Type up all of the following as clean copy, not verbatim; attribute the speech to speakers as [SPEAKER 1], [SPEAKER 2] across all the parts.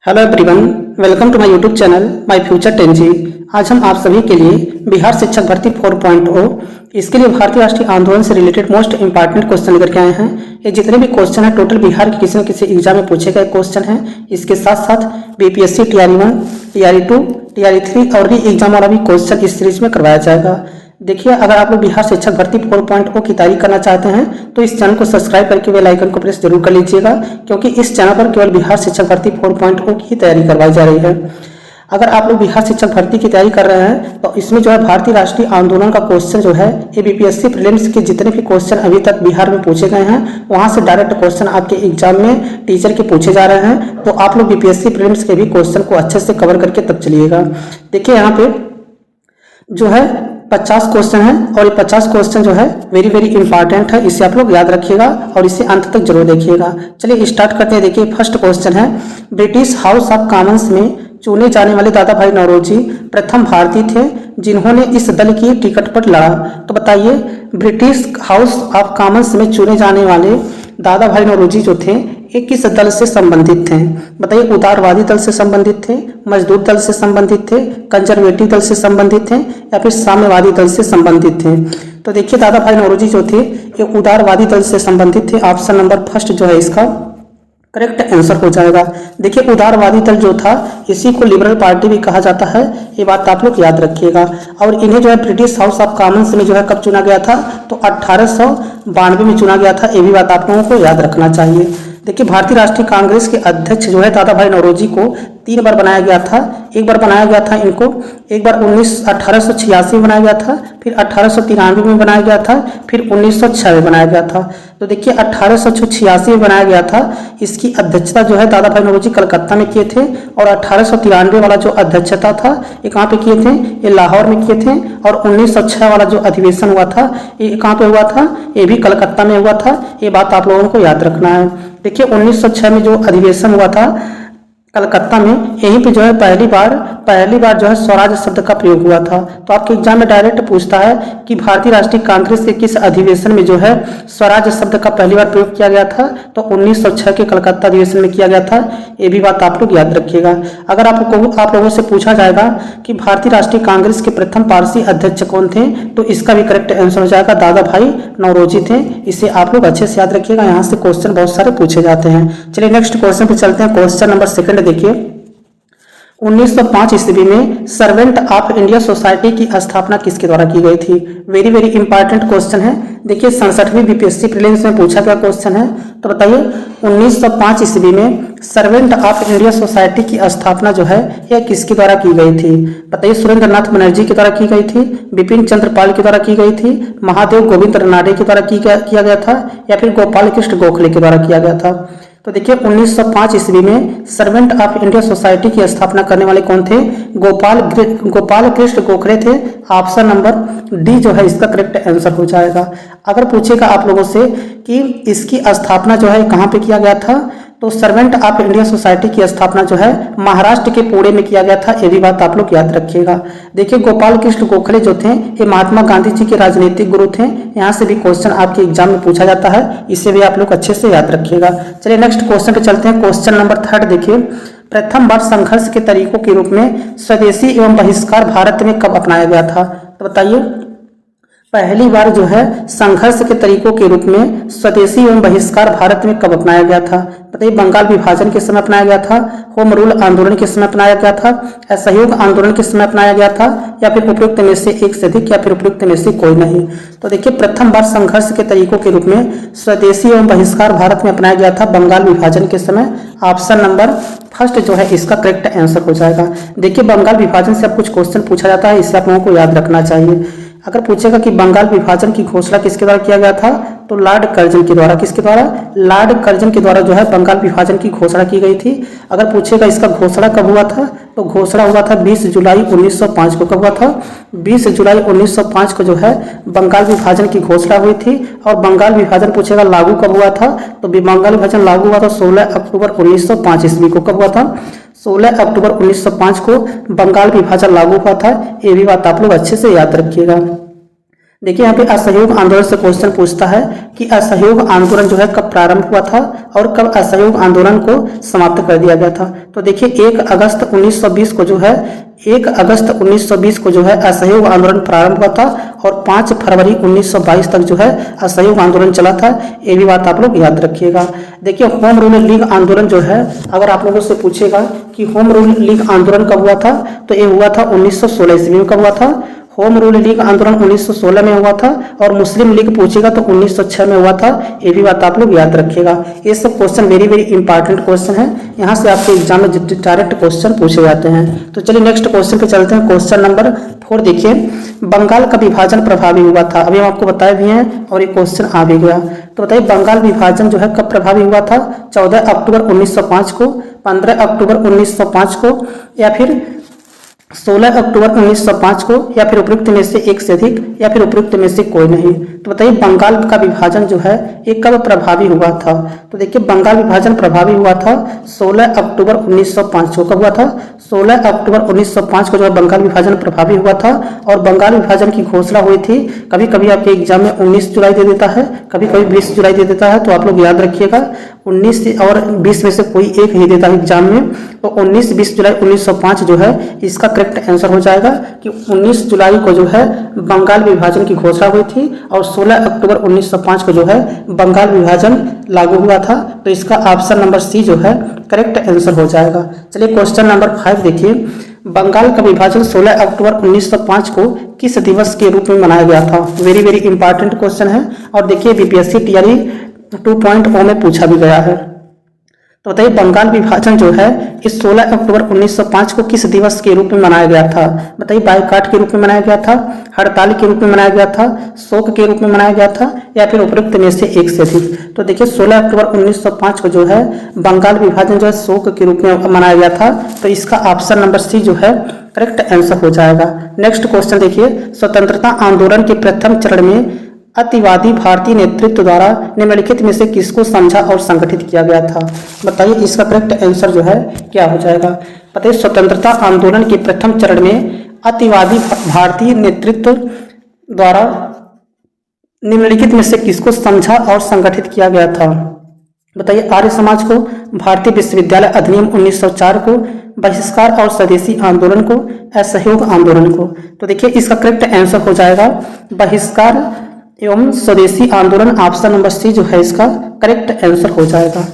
[SPEAKER 1] Hello everyone, welcome to my YouTube channel my future 10G। आज हम आप सभी के लिए बिहार शिक्षक भर्ती 4.0 इसके लिए भारतीय राष्ट्रीय आंदोलन से रिलेटेड मोस्ट इंपॉर्टेंट क्वेश्चन लेकर के आए हैं। ये जितने भी क्वेश्चन हैं टोटल बिहार के किसी न किसी एग्जाम में पूछे गए क्वेश्चन हैं। इसके साथ साथ बीपीएससी TRE1, TRE2, TRE3 और री एग्जाम वाला भी क्वेश्चन इस सीरीज में करवाया जाएगा। देखिए, अगर आप लोग बिहार शिक्षक भर्ती 4.0 की तैयारी करना चाहते हैं तो इस चैनल को सब्सक्राइब करके बेल आइकन को प्रेस जरूर कर लीजिएगा, क्योंकि इस चैनल पर केवल बिहार शिक्षक भर्ती 4.0 की तैयारी करवाई जा रही है। अगर आप लोग बिहार शिक्षक भर्ती की तैयारी कर रहे हैं तो इसमें जो है भारतीय राष्ट्रीय आंदोलन का क्वेश्चन जो है ये बीपीएससी प्रीलिम्स के जितने भी क्वेश्चन अभी तक बिहार में पूछे गए हैं वहां से डायरेक्ट क्वेश्चन आपके एग्जाम में टीचर के पूछे जा रहे हैं। तो आप लोग बीपीएससी प्रीलिम्स के भी क्वेश्चन को अच्छे से कवर करके तब चलिएगा। देखिए, यहाँ पे जो है 50 क्वेश्चन है और ये 50 क्वेश्चन जो है वेरी वेरी इंपॉर्टेंट है। इसे आप लोग याद रखिएगा और इसे अंत तक जरूर देखिएगा। चलिए स्टार्ट करते हैं। देखिए, फर्स्ट क्वेश्चन है, ब्रिटिश हाउस ऑफ कॉमन्स में चुने जाने वाले दादा भाई नौरोजी प्रथम भारतीय थे जिन्होंने इस दल की टिकट पर लड़ा। तो बताइए, ब्रिटिश हाउस ऑफ कॉमन्स में चुने जाने वाले दादा भाई नौरोजी जो थे ये किस दल से संबंधित थे? बताइए, उदारवादी दल से संबंधित थे, मजदूर दल से संबंधित थे, कंजर्वेटिव दल से संबंधित थे या फिर साम्यवादी दल से संबंधित थे? तो देखिए, दादा भाई नौरोजी जो थे ये उदारवादी दल से संबंधित थे। ऑप्शन नंबर फर्स्ट जो है इसका करेक्ट आंसर हो जाएगा। देखिए, उदारवादी दल जो था इसी को लिबरल पार्टी भी कहा जाता है, ये बात आप लोग याद रखिएगा। और इन्हें जो है ब्रिटिश हाउस ऑफ कॉमन्स में जो है कब चुना गया था? तो 1892 में चुना गया था। ये भी बात आप लोगों को याद रखना चाहिए। देखिए, भारतीय राष्ट्रीय कांग्रेस के अध्यक्ष जो है दादा भाई नौरोजी को 3 बार बनाया गया था। एक बार बनाया गया था इनको, एक बार 1886 में बनाया गया था, फिर 1893 में बनाया गया था, फिर 1906 में बनाया गया था। तो देखिए, 1886 में बनाया गया था। इसकी अध्यक्षता जो है दादा भाई नौरोजी कलकत्ता में किए थे। और 1893 वाला जो अध्यक्षता था ये कहाँ पे किए थे? ये लाहौर में किए थे। और 1906 वाला जो अधिवेशन हुआ था ये कहाँ पे हुआ था? ये भी कलकत्ता में हुआ था। ये बात आप लोगों को याद रखना है। देखिए, 1906 में जो अधिवेशन हुआ था कलकत्ता में, यहीं पे जो है पहली बार जो है स्वराज शब्द का प्रयोग हुआ था। तो आपके एग्जाम में डायरेक्ट पूछता है कि भारतीय राष्ट्रीय कांग्रेस के किस अधिवेशन में जो है स्वराज शब्द का पहली बार प्रयोग किया गया था? तो 1906 के कलकत्ता अधिवेशन में किया गया था। ये भी बात आप लोग याद रखिएगा। अगर आप लोगों से पूछा जाएगा कि भारतीय राष्ट्रीय कांग्रेस के प्रथम पारसी अध्यक्ष कौन थे, तो इसका भी करेक्ट आंसर हो जाएगा दादा भाई नौरोजी थे। इसे आप लोग अच्छे से याद रखिएगा, यहाँ से क्वेश्चन बहुत सारे पूछे जाते हैं। चलिए नेक्स्ट क्वेश्चन पे चलते हैं। क्वेश्चन नंबर सेकंड देखिए, 1905 ईस्वी में सर्वेंट ऑफ इंडिया सोसाइटी की स्थापना किसके द्वारा की गई थी? वेरी वेरी इंपॉर्टेंट क्वेश्चन है। देखिए, 67वीं बीपीएससी प्रीलिम्स में पूछा गया क्वेश्चन है। तो बताइए, 1905 ईस्वी में सर्वेंट ऑफ इंडिया सोसाइटी की स्थापना जो है यह किसके द्वारा की गई थी? बताइए, सुरेंद्र नाथ बनर्जी के द्वारा की गई थी, बिपिन चंद्र पाल के द्वारा की गई थी, महादेव गोविंद रानडे के द्वारा किया गया था या फिर गोपाल कृष्ण गोखले के द्वारा किया गया था? तो देखिए, 1905 ईस्वी में सर्वेंट ऑफ इंडिया सोसाइटी की स्थापना करने वाले कौन थे? गोपाल कृष्ण गोखले थे। ऑप्शन नंबर डी जो है इसका करेक्ट आंसर हो जाएगा। अगर पूछेगा आप लोगों से कि इसकी स्थापना जो है कहाँ पे किया गया था, तो सर्वेंट ऑफ इंडिया सोसाइटी की स्थापना जो है महाराष्ट्र के पुणे में किया गया था। ये भी बात आप लोग याद रखिएगा। देखिए, गोपाल कृष्ण गोखले जो थे ये महात्मा गांधी जी के राजनीतिक गुरु थे। यहाँ से भी क्वेश्चन आपके एग्जाम में पूछा जाता है, इसे भी आप लोग अच्छे से याद रखिएगा। चलिए नेक्स्ट क्वेश्चन पे चलते हैं। क्वेश्चन नंबर 3 देखिए, प्रथम बार संघर्ष के तरीकों के रूप में स्वदेशी एवं बहिष्कार भारत में कब अपनाया गया था? तो बताइए, पहली बार जो है संघर्ष के तरीकों के रूप में स्वदेशी एवं बहिष्कार भारत में कब अपनाया गया था? बताइए, बंगाल विभाजन के समय अपनाया गया था, होम रूल आंदोलन के समय अपनाया गया था, असहयोग आंदोलन के समय अपनाया गया था या फिर उपयुक्त में से एक से अधिक या फिर उपयुक्त में से कोई नहीं? तो देखिए, प्रथम बार संघर्ष के तरीकों के रूप में स्वदेशी एवं बहिष्कार भारत में अपनाया गया था बंगाल विभाजन के समय। ऑप्शन नंबर फर्स्ट जो है इसका करेक्ट आंसर हो जाएगा। देखिए, बंगाल विभाजन से अब कुछ क्वेश्चन पूछा जाता है, इसे आप लोगों को याद रखना चाहिए। अगर पूछेगा कि बंगाल विभाजन की घोषणा किसके द्वारा किया गया था, तो लॉर्ड कर्जन के द्वारा। किसके द्वारा? लॉर्ड कर्जन के द्वारा जो है बंगाल विभाजन की घोषणा की गई थी। अगर पूछेगा इसका घोषणा कब हुआ था, तो घोषणा हुआ था 20 जुलाई 1905 को। कब हुआ था? 20 जुलाई 1905 को जो है बंगाल विभाजन की घोषणा हुई थी। और बंगाल विभाजन पूछेगा लागू कब हुआ था, तो बंगाल विभाजन लागू हुआ था 16 अक्टूबर 1905 ईस्वी को। कब हुआ था? 16 अक्टूबर 1905 को बंगाल विभाजन लागू हुआ था। ये भी बात आप लोग अच्छे से याद रखिएगा। देखिए यहाँ पे असहयोग आंदोलन से क्वेश्चन पूछता है कि असहयोग आंदोलन जो है कब प्रारंभ हुआ था और कब असहयोग आंदोलन को समाप्त कर दिया गया था। तो देखिए 1 अगस्त 1920 को जो है 1 अगस्त 1920 को जो है असहयोग आंदोलन प्रारंभ हुआ था और 5 फरवरी 1922 तक जो है असहयोग आंदोलन चला था। ये भी बात आप लोग याद रखिएगा। देखिए होम रूल लीग आंदोलन जो है, अगर आप लोगों से पूछेगा कि होम रूल लीग आंदोलन कब हुआ था, तो ये हुआ था 1916 ईस्वी में। कब हुआ था? होम रूल लीग आंदोलन 1916 में हुआ था। और मुस्लिम लीग पूछेगा तो 1906 में हुआ था। ये भी बात आप लोग याद रखिएगा। ये सब question very very important question है, यहाँ से आपके एग्जाम में डायरेक्ट क्वेश्चन पूछे जाते हैं। तो चलिए नेक्स्ट क्वेश्चन पे चलते हैं। क्वेश्चन नंबर 4 देखिए, बंगाल का विभाजन प्रभावी हुआ था। अभी हम आपको बताए भी हैं और ये क्वेश्चन आ भी गया। तो बताइए बंगाल विभाजन जो है कब प्रभावी हुआ था? 14 अक्टूबर 1905 को, 15 अक्टूबर 1905 को, या फिर 16 अक्टूबर 1905 को, या फिर उपयुक्त में से एक से अधिक, या फिर उपयुक्त में से कोई नहीं। तो बताइए बंगाल का विभाजन जो है ये कब प्रभावी हुआ था? तो देखिए बंगाल विभाजन प्रभावी हुआ था 16 अक्टूबर 1905 को। कब हुआ था? 16 अक्टूबर 1905 को जो है बंगाल विभाजन प्रभावी हुआ था। और बंगाल विभाजन की घोषणा हुई थी, कभी कभी आपके एग्जाम में 19 जुलाई दे देता है, कभी कभी 20 जुलाई दे देता है। तो आप लोग याद रखिएगा 19 और 20 में से कोई एक ही देता है एग्जाम में। तो 19-20 जुलाई 1905 जो है इसका करेक्ट आंसर हो जाएगा कि 19 जुलाई को जो है बंगाल विभाजन की घोषणा हुई थी और 16 अक्टूबर 1905 को जो है बंगाल विभाजन लागू हुआ था। तो इसका ऑप्शन नंबर सी जो है करेक्ट आंसर हो जाएगा। चलिए क्वेश्चन नंबर 5 देखिए, बंगाल का विभाजन 16 अक्टूबर 1905 को किस दिवस के रूप में मनाया गया था? वेरी वेरी इंपॉर्टेंट क्वेश्चन है और देखिए बीपीएससी टीआरई 2.0 में पूछा भी गया है। तो बताइए बंगाल विभाजन जो है इस 16 अक्टूबर 1905 को किस दिवस के रूप में मनाया गया था? बताइए बायकाट के रूप में मनाया गया था, हड़ताल के रूप में मनाया गया था, शोक के रूप में मनाया गया था, या फिर उपयुक्त में से एक से अधिक। तो देखिए 16 अक्टूबर 1905 को जो है बंगाल विभाजन जो है शोक के रूप में मनाया गया था। तो इसका ऑप्शन नंबर सी जो है करेक्ट आंसर हो जाएगा। नेक्स्ट क्वेश्चन देखिए, स्वतंत्रता आंदोलन के प्रथम चरण में अतिवादी भारतीय नेतृत्व द्वारा निम्नलिखित में से किसको समझा और संगठित किया गया था? बताइए इसका करेक्ट आंसर जो है क्या हो जाएगा? बताइए स्वतंत्रता आंदोलन के प्रथम चरण में अतिवादी भारतीय नेतृत्व द्वारा निम्नलिखित में से किसको समझा और संगठित किया गया था? बताइए आर्य समाज को, भारतीय विश्वविद्यालय अधिनियम 1904 को, बहिष्कार और स्वदेशी आंदोलन को, असहयोग आंदोलन को। तो देखिए इसका करेक्ट आंसर हो जाएगा बहिष्कार एवं स्वदेशी आंदोलन। ऑप्शन नंबर सी जो है इसका करेक्ट आंसर हो जाएगा।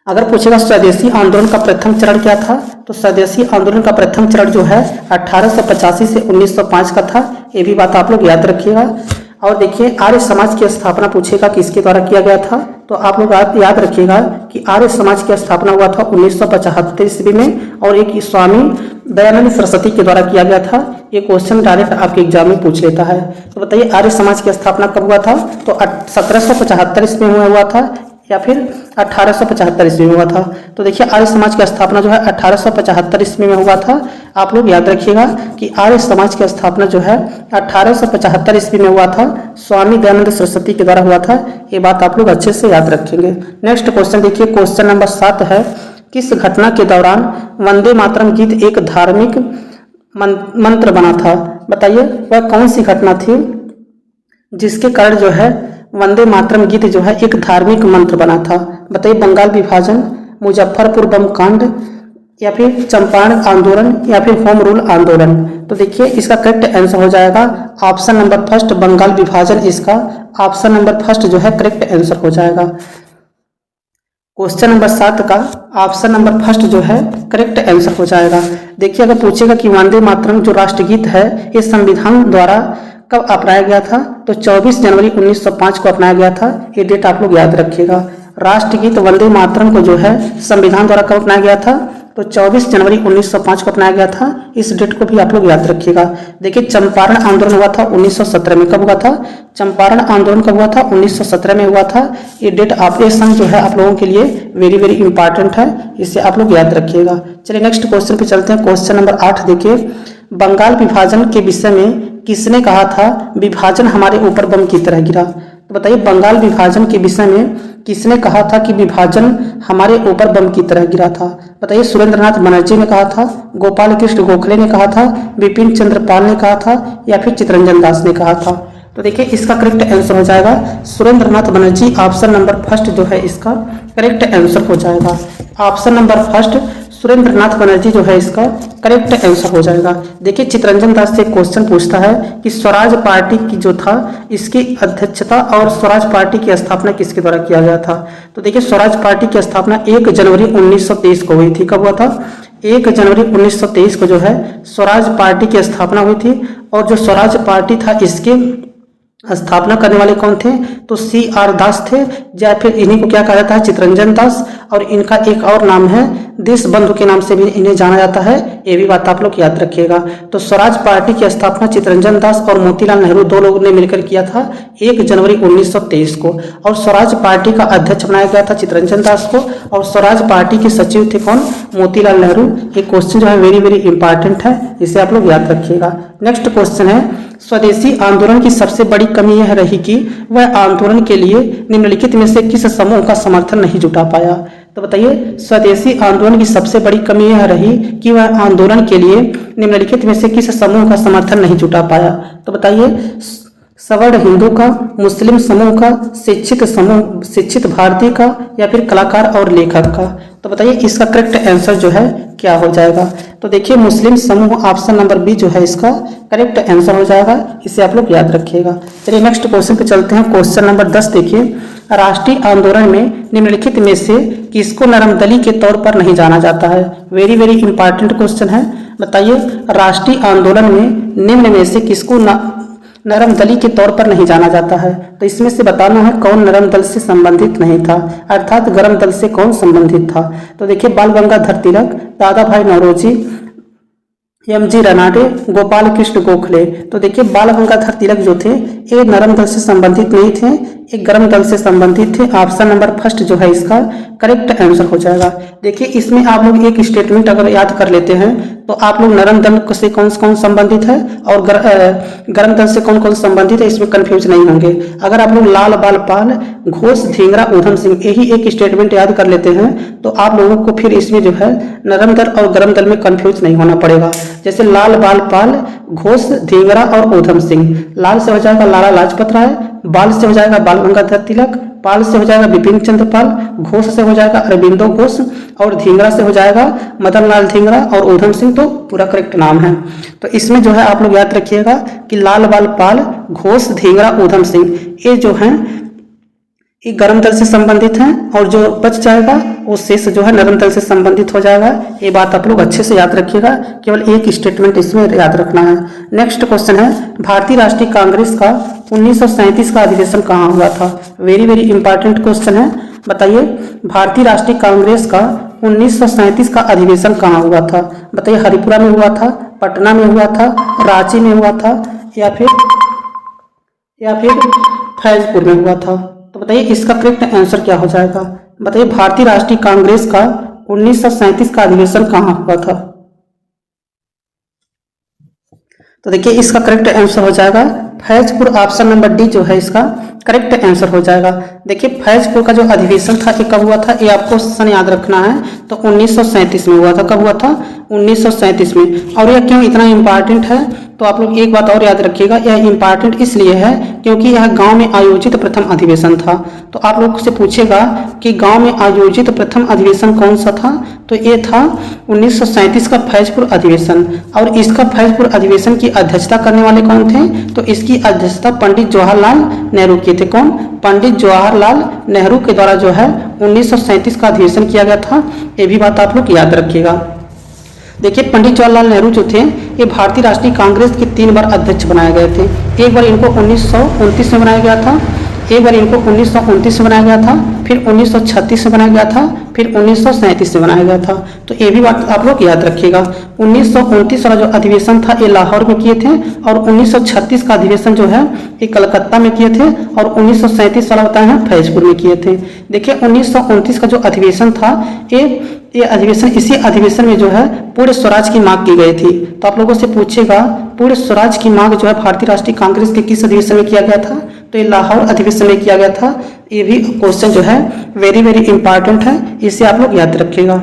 [SPEAKER 1] अगर पूछेगा स्वदेशी आंदोलन का प्रथम चरण क्या था, तो स्वदेशी आंदोलन का प्रथम चरण जो है 1885 से 1905 का था। ये भी बात आप लोग याद रखिएगा। और देखिए आर्य समाज की स्थापना पूछेगा किसके द्वारा किया गया था, तो आप लोग याद रखिएगा कि आर्य समाज की स्थापना हुआ था 1975 ईस्वी में और एक स्वामी दयानंद सरस्वती के द्वारा किया गया था। ये क्वेश्चन डायरेक्ट आपके एग्जाम में पूछ लेता है। तो बताइए आर्य समाज की स्थापना कब हुआ था, तो 1775 ईस्वी में हुआ था या फिर 1875 ईस्वी में हुआ था। तो देखिए आर्य समाज की स्थापना जो है 1875 ईस्वी में हुआ था। आप लोग याद रखिएगा कि आर्य समाज की स्थापना जो है 1875 ईस्वी में हुआ था, स्वामी दयानंद सरस्वती के द्वारा हुआ था। ये बात आप लोग अच्छे से याद रखेंगे। नेक्स्ट क्वेश्चन देखिए, क्वेश्चन नंबर 7 है, किस घटना के दौरान वंदे मातरम गीत एक धार्मिक मंत्र बना था? बताइए वह कौन सी घटना थी जिसके कारण जो है वंदे मातरम गीत जो है एक धार्मिक मंत्र बना था? बताइए बंगाल विभाजन, मुजफ्फरपुर बम कांड, या फिर चंपारण आंदोलन, या फिर होम रूल आंदोलन। तो देखिए इसका करेक्ट आंसर हो जाएगा ऑप्शन नंबर फर्स्ट बंगाल विभाजन। इसका ऑप्शन नंबर फर्स्ट जो है करेक्ट आंसर हो जाएगा। क्वेश्चन नंबर 7 का ऑप्शन नंबर फर्स्ट जो है करेक्ट आंसर हो जाएगा। देखिए अगर पूछेगा कि वंदे मातरम जो राष्ट्रगीत है ये संविधान द्वारा कब अपनाया गया था, तो 24 जनवरी 1905 को अपनाया गया था। ये डेट आप लोग याद रखिएगा। राष्ट्रगीत वंदे मातरम को जो है संविधान द्वारा कब अपनाया गया था, तो 24 जनवरी 1905 को अपनाया गया था। इस डेट को भी आप लोग याद रखिएगा। देखिए चंपारण आंदोलन हुआ था 1917 में। कब हुआ था? चंपारण आंदोलन कब हुआ था? 1917 में हुआ था। ये डेट आप ये सन जो है आप लोगों के लिए वेरी वेरी इंपॉर्टेंट है, इसे आप लोग याद रखिएगा। चलिए नेक्स्ट क्वेश्चन पे चलते हैं। क्वेश्चन नंबर 8 देखिए, बंगाल विभाजन के विषय में किसने कहा था विभाजन हमारे ऊपर बम की तरह गिरा? तो बताइए बंगाल विभाजन के विषय में किसने कहा था कि विभाजन हमारे ऊपर बम की तरह गिरा था? बताइए, सुरेंद्रनाथ बनर्जी ने कहा था, गोपाल कृष्ण गोखले ने कहा था, बिपिन चंद्र पाल ने कहा था, या फिर चित्तरंजन दास ने कहा था? तो देखिए इसका करेक्ट आंसर हो जाएगा Surendranath Banerjee. Option number first जो है इसका करेक्ट आंसर हो जाएगा। Option number first Surendranath Banerjee जो है इसका करेक्ट आंसर हो जाएगा। देखिए चित्तरंजन दास से क्वेश्चन पूछता है कि स्वराज पार्टी की जो था इसकी अध्यक्षता और स्वराज पार्टी की स्थापना किसके द्वारा किया गया था? तो देखिए स्वराज पार्टी की स्थापना 1 जनवरी 1923 को हुई थी। कब हुआ था? 1 जनवरी 1923 को जो है स्वराज पार्टी की स्थापना हुई थी। और जो स्वराज पार्टी था इसके स्थापना करने वाले कौन थे? तो CR दास थे, या फिर इन्हीं को क्या कहा जाता है? चित्तरंजन दास। और इनका एक और नाम है देश बंधु के नाम से भी इन्हें जाना जाता है, ये भी बात आप लोग याद रखिएगा। तो स्वराज पार्टी की स्थापना चित्तरंजन दास और मोतीलाल नेहरू दो लोगों ने मिलकर किया था 1 जनवरी 1923 को। और स्वराज पार्टी का अध्यक्ष बनाया गया था चित्तरंजन दास को, और स्वराज पार्टी के सचिव थे कौन? मोतीलाल नेहरू। ये क्वेश्चन जो है वेरी वेरी इंपॉर्टेंट है, इसे आप लोग याद रखिएगा। नेक्स्ट क्वेश्चन है, स्वदेशी आंदोलन की सबसे बड़ी कमी यह रही कि वह आंदोलन के लिए निम्नलिखित में से किस समूह का समर्थन नहीं जुटा पाया? तो बताइए स्वदेशी आंदोलन की सबसे बड़ी कमी यह रही कि वह आंदोलन के लिए निम्नलिखित में से किस समूह का समर्थन नहीं जुटा पाया? तो बताइए सवर्ण हिंदू का, मुस्लिम समूह का, शिक्षित समूह, शिक्षित भारतीय का, या फिर कलाकार और लेखक का? तो बताइए इसका करेक्ट आंसर जो है क्या हो जाएगा? तो देखिए मुस्लिम समूह ऑप्शन नंबर बी जो है इसका करेक्ट आंसर हो जाएगा, इसे आप लोग याद रखिएगा। चलिए नेक्स्ट क्वेश्चन पे चलते हैं। क्वेश्चन नंबर 10 देखिए, राष्ट्रीय आंदोलन में निम्नलिखित में से किसको नरमदली के तौर पर नहीं जाना जाता है? वेरी वेरी इंपॉर्टेंट क्वेश्चन है। बताइए राष्ट्रीय आंदोलन में निम्न में से किसको नरम दली के तौर पर नहीं जाना जाता है? तो इसमें से बताना है कौन नरम दल से संबंधित नहीं था, अर्थात गरम दल से कौन संबंधित था? तो देखिए बाल गंगाधर तिलक, दादा भाई नौरोजी, MG रनाडे, गोपाल कृष्ण गोखले। तो देखिए बाल गंगाधर तिलक जो थे ये नरम दल से संबंधित नहीं थे, एक गर्म दल से संबंधित थे। ऑप्शन नंबर फर्स्ट जो है इसका करेक्ट आंसर हो जाएगा। देखिए इसमें आप लोग एक स्टेटमेंट अगर याद कर लेते हैं तो आप लोग नरम दल से कौन कौन संबंधित है और गर्म दल से कौन कौन संबंधित है इसमें कंफ्यूज नहीं होंगे। अगर आप लोग लाल बाल पाल, घोष, धींगरा, ऊधम सिंह यही एक स्टेटमेंट याद कर लेते हैं तो आप लोगों को फिर इसमें जो है नरम दल और गर्म दल में कंफ्यूज नहीं होना पड़ेगा। जैसे लाल बाल पाल, घोष, धींगरा और ऊधम सिंह। लाल से हो जाएगा लाला लाजपत राय, बाल से हो जाएगा बाल गंगाधर तिलक, पाल से हो जाएगा बिपिन चंद्र पाल, घोष से हो जाएगा अरविंदो घोष, और धींगरा से हो जाएगा मदन लाल धींगरा, और ऊधम सिंह तो पूरा करेक्ट नाम है। तो इसमें जो है आप लोग याद रखिएगा कि लाल बाल पाल, घोष, धींगरा, ऊधम सिंह ये जो हैं ये गर्म दल से संबंधित हैं, और जो बच जाएगा वो शेष जो है नरम दल से संबंधित हो जाएगा। ये बात आप लोग अच्छे से याद रखिएगा, केवल एक स्टेटमेंट इसमें याद रखना है। नेक्स्ट क्वेश्चन है, भारतीय राष्ट्रीय कांग्रेस का 1937 का अधिवेशन कहाँ हुआ था? वेरी वेरी इंपॉर्टेंट क्वेश्चन है। बताइए भारतीय राष्ट्रीय कांग्रेस का 1937 का अधिवेशन कहाँ हुआ था? बताइए हरिपुरा में हुआ था, पटना में हुआ था, रांची में हुआ था, या फिर फैजपुर में हुआ था? तो बताइए इसका करेक्ट आंसर क्या हो जाएगा? बताइए भारतीय राष्ट्रीय कांग्रेस का 1937 का अधिवेशन कहाँ हुआ था? तो देखिए इसका करेक्ट आंसर हो जाएगा फैजपुर। ऑप्शन नंबर डी जो है इसका करेक्ट आंसर हो जाएगा। देखिए फैजपुर का जो अधिवेशन था ये कब हुआ था, ये आपको सन याद रखना है। तो 1937 में हुआ था। कब हुआ था? 1937 में। और यह क्यों इतना इम्पॉर्टेंट है? तो आप लोग एक बात और याद रखिएगा, यह इम्पॉर्टेंट इसलिए है क्योंकि यह गांव में आयोजित प्रथम अधिवेशन था। तो आप लोग से पूछेगा कि गांव में आयोजित प्रथम अधिवेशन कौन सा था? तो ये था 1937 का फैजपुर अधिवेशन। और इसका फैजपुर अधिवेशन की अध्यक्षता करने वाले कौन थे? तो इसकी अध्यक्षता पंडित जवाहरलाल नेहरू किए थे। कौन? पंडित जवाहरलाल नेहरू के द्वारा जो है 1937 का अधिवेशन किया गया था। ये भी बात आप लोग याद रखिएगा। देखिए पंडित जवाहरलाल नेहरू जो थे ये भारतीय राष्ट्रीय कांग्रेस के 3 बार अध्यक्ष बनाए गए थे। एक बार इनको 1929 में बनाया गया था, एक बार इनको 1929 में बनाया गया था, फिर 1936 में बनाया गया था, फिर 1937 में बनाया गया था। तो ये भी बात आप लोग याद रखिएगा। 1929 वाला जो अधिवेशन था ये लाहौर में किए थे, और 1936 का अधिवेशन जो है ये कलकत्ता में किए थे, और 1937 वाला बताए हैं फैजपुर में किए थे। देखिए 1929 का जो अधिवेशन था ये अधिवेशन, इसी अधिवेशन में जो है पूर्ण स्वराज की मांग की गई थी। तो आप लोगों से पूछेगा पूर्ण स्वराज की मांग जो है भारतीय राष्ट्रीय कांग्रेस के किस अधिवेशन में किया गया था? तो ये लाहौर अधिवेशन में किया गया था। ये भी क्वेश्चन जो है वेरी वेरी इंपॉर्टेंट है, इसे आप लोग याद रखिएगा।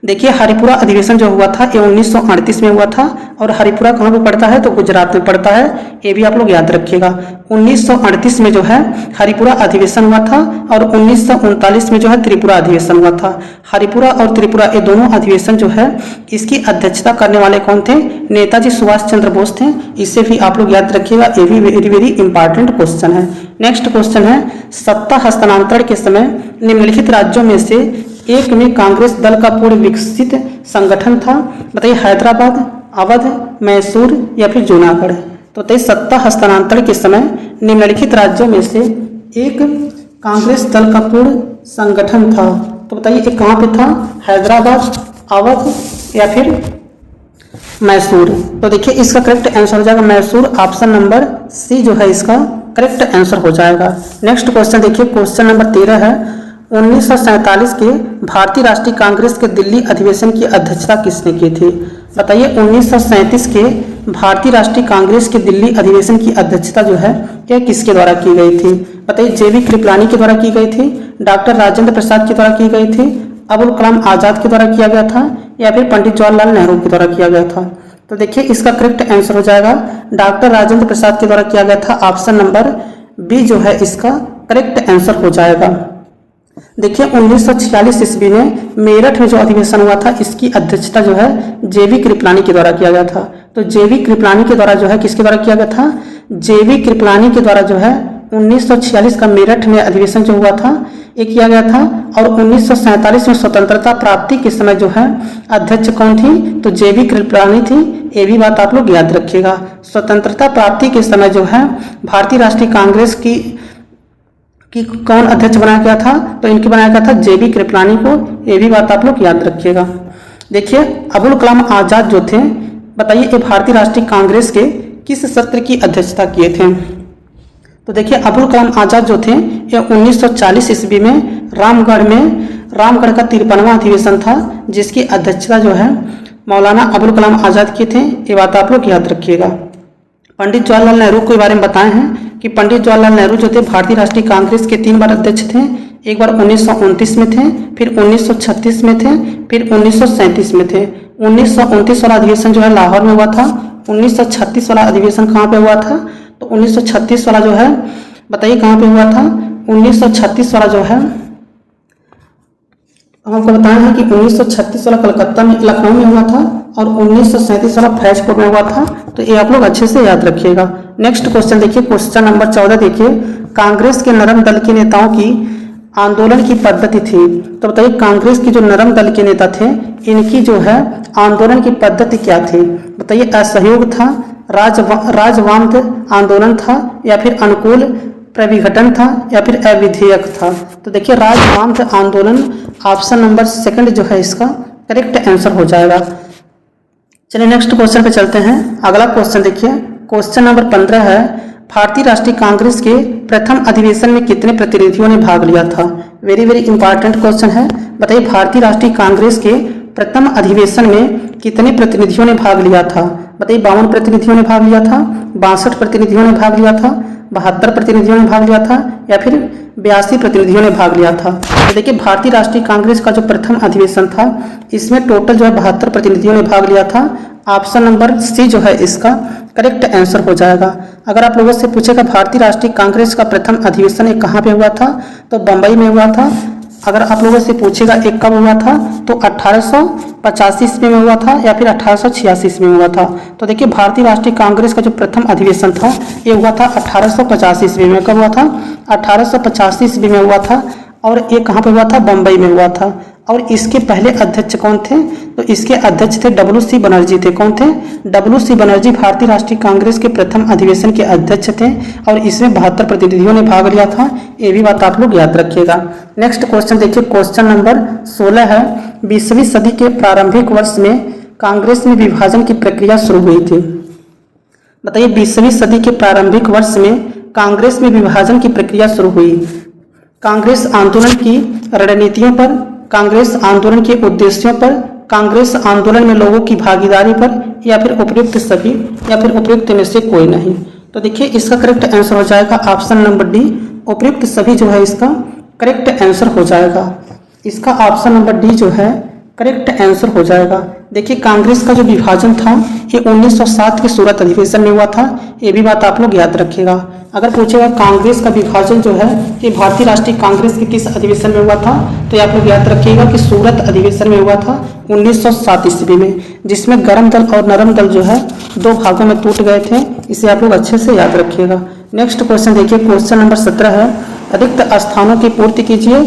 [SPEAKER 1] देखिए हरिपुरा अधिवेशन जो हुआ था ये 1938 में हुआ था और हरिपुरा कहाँ पे पड़ता है? तो गुजरात में पड़ता है, ये भी आप लोग याद रखिएगा। 1938 में जो है हरिपुरा अधिवेशन हुआ था और 1939 में जो है त्रिपुरा अधिवेशन हुआ था। हरिपुरा और त्रिपुरा ये दोनों अधिवेशन जो है इसकी अध्यक्षता करने वाले कौन थे? नेताजी सुभाष चंद्र बोस थे। इसे भी आप लोग याद रखिएगा, ये भी वेरी वेरी इंपॉर्टेंट क्वेश्चन है। नेक्स्ट क्वेश्चन है, सत्ता हस्तांतरण के समय निम्नलिखित राज्यों में से एक में कांग्रेस दल का पूर्ण विकसित संगठन था? बताइए हैदराबाद, अवध, मैसूर या फिर जूनागढ़। तो बताइए सत्ता हस्तांतरण के समय निम्नलिखित राज्यों में से एक कांग्रेस दल का पूर्ण संगठन था। तो बताइए ये कहाँ पे था? हैदराबाद, अवध या फिर मैसूर। तो देखिए इसका करेक्ट आंसर हो जाएगा मैसूर, ऑप्शन नंबर सी जो है इसका करेक्ट आंसर हो जाएगा। नेक्स्ट क्वेश्चन देखिए, क्वेश्चन नंबर 13 है, 1947 के भारतीय राष्ट्रीय कांग्रेस के दिल्ली अधिवेशन की अध्यक्षता किसने की थी? बताइए 1937 के भारतीय राष्ट्रीय कांग्रेस के दिल्ली अधिवेशन की अध्यक्षता जो है यह किसके द्वारा की गई थी? बताइए जेबी कृपलानी के द्वारा की गई थी, डॉक्टर राजेंद्र प्रसाद के द्वारा की गई थी, अबुल कलाम आजाद के द्वारा किया गया था या फिर पंडित जवाहरलाल नेहरू के द्वारा किया गया था? तो देखिए इसका करेक्ट आंसर हो जाएगा डॉक्टर राजेंद्र प्रसाद के द्वारा किया गया था, ऑप्शन नंबर बी जो है इसका करेक्ट आंसर हो जाएगा। देखिए 1946 ईस्वी में मेरठ में जो अधिवेशन हुआ था इसकी अध्यक्षता जो है जेबी कृपलानी के द्वारा किया गया था। तो जेबी कृपलानी के द्वारा जो है किसके द्वारा किया गया था? जेबी कृपलानी के द्वारा जो है 1946 का मेरठ में अधिवेशन जो हुआ था ये किया गया था। और 1947 में स्वतंत्रता प्राप्ति के समय जो है अध्यक्ष कौन थी? तो जेबी कृपलानी थी, ये भी बात आप लोग याद रखिएगा। स्वतंत्रता प्राप्ति के समय जो है भारतीय राष्ट्रीय कांग्रेस की कौन अध्यक्ष बनाया गया था? तो इनकी बनाया गया था जेबी कृपलानी को, ये भी बात आप लोग याद रखिएगा। देखिए अबुल कलाम आजाद जो थे, बताइए ये भारतीय राष्ट्रीय कांग्रेस के किस सत्र की अध्यक्षता किए थे? तो देखिए अबुल कलाम आजाद जो थे ये 1940 ईस्वी में रामगढ़ का 53वां अधिवेशन था जिसकी अध्यक्षता जो है मौलाना अबुल कलाम आजाद किए थे, ये बात आप लोग याद रखिएगा। पंडित जवाहरलाल नेहरू के बारे में बताए हैं कि पंडित जवाहरलाल नेहरू जो थे भारतीय राष्ट्रीय कांग्रेस के 3 बार अध्यक्ष थे। एक बार 1929 में थे, फिर 1936 में थे, फिर 1937 में थे। 1929 वाला अधिवेशन जो है लाहौर में हुआ था। 1936 वाला अधिवेशन कहाँ पे हुआ था? तो 1936 वाला जो है बताइए कहाँ पे हुआ था? 1936 वाला जो है हमको बताया है कि 1936 वाला कलकत्ता में लखनऊ में हुआ था और 1937 वाला फैजपुर में हुआ था। तो ये आप लोग अच्छे से याद रखिएगा। नेक्स्ट क्वेश्चन देखिए, क्वेश्चन नंबर 14 देखिए, कांग्रेस के नरम दल के नेताओं की आंदोलन की पद्धति थी। तो बताइए कांग्रेस की जो नरम दल के नेता थे इनकी जो है आंदोलन की पद्धति क्या थी? बताइए असहयोग था, राजवाम आंदोलन था या फिर अनुकूल प्रविघटन था या फिर अविधेयक था? तो देखिए राजवाम आंदोलन, ऑप्शन नंबर सेकंड जो है इसका करेक्ट आंसर हो जाएगा। चलिए नेक्स्ट क्वेश्चन पे चलते हैं। अगला क्वेश्चन देखिए, क्वेश्चन नंबर 15 है, भारतीय राष्ट्रीय कांग्रेस के प्रथम अधिवेशन में कितने प्रतिनिधियों ने भाग लिया था? वेरी वेरी इंपॉर्टेंट क्वेश्चन है। बताइए भारतीय राष्ट्रीय कांग्रेस के प्रथम अधिवेशन में कितने प्रतिनिधियों ने भाग लिया था? बताइए 52 प्रतिनिधियों ने भाग लिया था, 62 प्रतिनिधियों ने भाग लिया था, 72 प्रतिनिधियों ने भाग लिया था या फिर 82 प्रतिनिधियों ने भाग लिया था? तो देखिए भारतीय राष्ट्रीय कांग्रेस का जो प्रथम अधिवेशन था इसमें टोटल जो है 72 प्रतिनिधियों ने भाग लिया था। ऑप्शन नंबर सी जो है इसका करेक्ट आंसर हो जाएगा। अगर आप लोगों से पूछेगा भारतीय राष्ट्रीय कांग्रेस का प्रथम अधिवेशन एक कहाँ पे हुआ था? तो बम्बई में हुआ था। अगर आप लोगों से पूछेगा एक कब हुआ था? तो 1885 ईस्वी में हुआ था या फिर 1886 ईस्वी में हुआ था। तो देखिए भारतीय राष्ट्रीय कांग्रेस का जो प्रथम अधिवेशन था ये हुआ था 1885 ईस्वी में। कब हुआ था? 1885 ईस्वी में हुआ था और ये कहाँ पे हुआ था? बम्बई में हुआ था। और इसके पहले अध्यक्ष कौन थे? तो इसके अध्यक्ष थे डब्ल्यू.सी. बनर्जी थे। कौन थे? डब्ल्यू.सी. बनर्जी भारतीय राष्ट्रीय कांग्रेस के प्रथम अधिवेशन के अध्यक्ष थे और इसमें 72 प्रतिनिधियों ने भाग लिया था। ये भी बात आप लोग याद रखिएगा। नेक्स्ट क्वेश्चन देखिए, क्वेश्चन नंबर 16 है, 20वीं सदी के प्रारंभिक वर्ष में कांग्रेस में विभाजन की प्रक्रिया शुरू हुई थी। बताइए 20वीं सदी के प्रारंभिक वर्ष में कांग्रेस में विभाजन की प्रक्रिया शुरू हुई। कांग्रेस आंदोलन की रणनीतियों पर, कांग्रेस आंदोलन के उद्देश्यों पर, कांग्रेस आंदोलन में लोगों की भागीदारी पर, या फिर उपयुक्त सभी, या फिर उपयुक्त में से कोई नहीं। तो देखिए इसका करेक्ट आंसर हो जाएगा ऑप्शन नंबर डी, उपयुक्त सभी जो है इसका करेक्ट आंसर हो जाएगा। इसका ऑप्शन नंबर डी जो है करेक्ट आंसर हो जाएगा। देखिए कांग्रेस का जो विभाजन था ये 1907 के सूरत अधिवेशन में हुआ था, ये भी बात आप लोग याद रखिएगा। अगर पूछेगा कांग्रेस का विभाजन जो है ये भारतीय राष्ट्रीय कांग्रेस के किस अधिवेशन में हुआ था, तो आप लोग याद रखिएगा कि सूरत अधिवेशन में हुआ था 1907 ईस्वी में, जिसमें गर्म दल और नरम दल जो है दो भागों में टूट गए थे। इसे आप लोग अच्छे से याद रखिएगा। नेक्स्ट क्वेश्चन देखिए, क्वेश्चन नंबर 17 है, रिक्त स्थानों की पूर्ति कीजिए।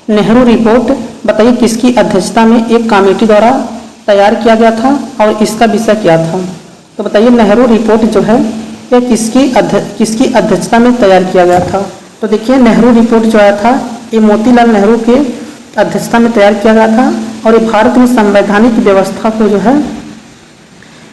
[SPEAKER 1] नेहरू रिपोर्ट बताइए किसकी अध्यक्षता में एक कमेटी द्वारा तैयार किया गया था और इसका विषय क्या था। तो बताइए नेहरू रिपोर्ट जो है यह किसकी अध्यक्षता में तैयार किया गया था। तो देखिए नेहरू रिपोर्ट जो आया था ये मोतीलाल नेहरू के अध्यक्षता में तैयार किया गया था और ये भारत में संवैधानिक व्यवस्था को जो है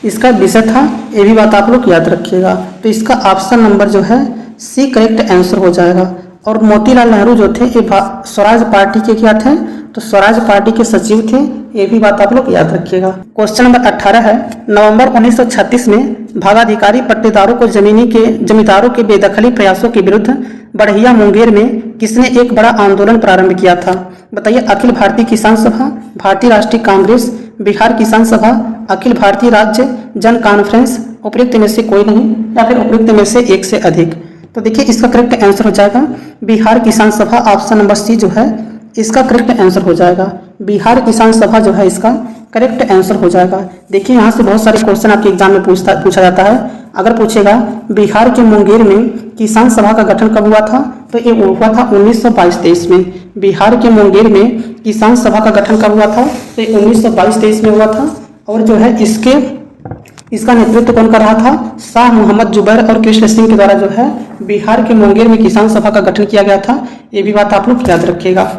[SPEAKER 1] इसका विषय था। ये भी बात आप लोग याद रखिएगा। तो इसका ऑप्शन नंबर जो है सी करेक्ट आंसर हो जाएगा। और मोतीलाल नेहरू जो थे ये स्वराज पार्टी के क्या थे, तो स्वराज पार्टी के सचिव थे। ये भी बात आप लोग याद रखिएगा। क्वेश्चन नंबर 18 है, नवंबर 1936 में भागाधिकारी पट्टेदारों को जमींदारों के बेदखली प्रयासों के विरुद्ध बढ़िया मुंगेर में किसने एक बड़ा आंदोलन प्रारंभ किया था। बताइए अखिल भारतीय किसान सभा, भारतीय राष्ट्रीय कांग्रेस, बिहार किसान सभा, अखिल भारतीय राज्य जन कॉन्फ्रेंस, उपयुक्त में से कोई नहीं, या फिर उपयुक्त में से एक से अधिक। तो देखिए इसका करेक्ट आंसर हो जाएगा बिहार किसान सभा। ऑप्शन नंबर सी जो है इसका करेक्ट आंसर हो जाएगा। बिहार किसान सभा जो है इसका करेक्ट आंसर हो जाएगा। देखिए यहाँ से बहुत सारे क्वेश्चन आपके एग्जाम में पूछा जाता है। अगर पूछेगा बिहार के मुंगेर में किसान सभा का गठन कब हुआ था, तो ये हुआ था 1922-23 में। बिहार के मुंगेर में किसान सभा का गठन कब हुआ था, तो ये 1922-23 में हुआ था। और जो है इसका नेतृत्व कौन कर रहा था, शाह मोहम्मद जुबैर और कृष्ण सिंह के द्वारा जो है बिहार के मुंगेर में किसान सभा का गठन किया गया था। ये भी बात आप लोग याद रखिएगा।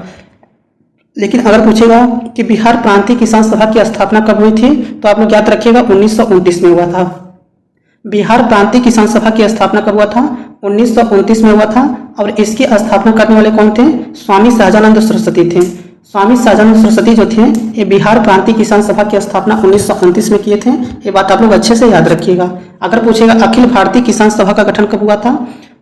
[SPEAKER 1] लेकिन अगर पूछेगा कि बिहार प्रांतीय किसान सभा की स्थापना कब हुई थी, तो आप लोग याद रखिएगा 1929 में हुआ था। बिहार प्रांतीय किसान सभा की स्थापना कब हुआ था, 1929 में हुआ था। और इसकी स्थापना करने वाले कौन थे, स्वामी सहजानंद सरस्वती थे। स्वामी सहजानंद सरस्वती जो थे ये बिहार प्रांतीय किसान सभा की स्थापना 1929 में किए थे। ये बात आप लोग अच्छे से याद रखिएगा। अगर पूछेगा अखिल भारतीय किसान सभा का गठन कब हुआ था,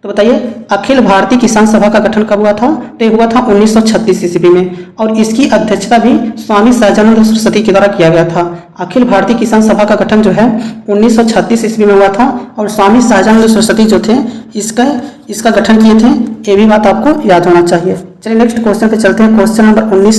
[SPEAKER 1] तो बताइए अखिल भारतीय किसान सभा का गठन कब हुआ था, तो ये हुआ था 1936 ईस्वी में। और इसकी अध्यक्षता भी स्वामी सहजानंद सरस्वती के द्वारा किया गया था। अखिल भारतीय किसान सभा का गठन जो है 1936 ईस्वी में हुआ था और स्वामी सहजानंद सरस्वती जो थे इसका गठन किए थे। ये भी बात आपको याद होना चाहिए। चलिए नेक्स्ट क्वेश्चन पे चलते हैं। क्वेश्चन नंबर 19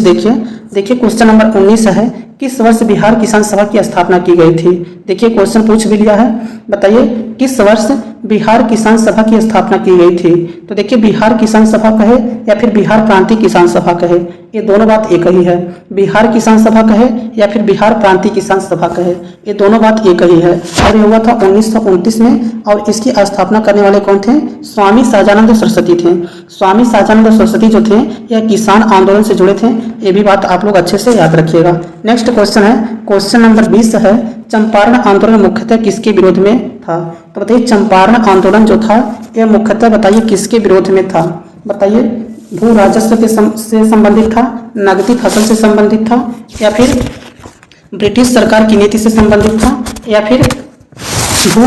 [SPEAKER 1] देखिए क्वेश्चन नंबर 19 है, किस वर्ष बिहार किसान सभा की स्थापना की गई थी। देखिए क्वेश्चन पूछ भी लिया है, बताइए किस वर्ष बिहार किसान सभा की स्थापना की गई थी। तो देखिए बिहार किसान सभा कहे या फिर बिहार प्रांतीय किसान सभा कहे, ये दोनों बात एक ही है। बिहार किसान सभा कहे या फिर बिहार प्रांतीय किसान सभा कहे, ये दोनों बात एक ही है। और ये हुआ था 1929 में और इसकी स्थापना करने वाले कौन थे, स्वामी सहजानंद सरस्वती थे। स्वामी सहजानंद सरस्वती जो थे यह किसान आंदोलन से जुड़े थे। ये भी बात आप लोग अच्छे से याद रखिएगा। नेक्स्ट क्वेश्चन है, क्वेश्चन नंबर 20 है, चंपारण आंदोलन मुख्यतः किसके विरोध में था। तो बताइए चंपारण आंदोलन जो था यह मुख्यतः बताइए किसके विरोध में था। बताइए भू राजस्व से संबंधित था, नगदी फसल से संबंधित था, या फिर ब्रिटिश सरकार की नीति से संबंधित था, या फिर भू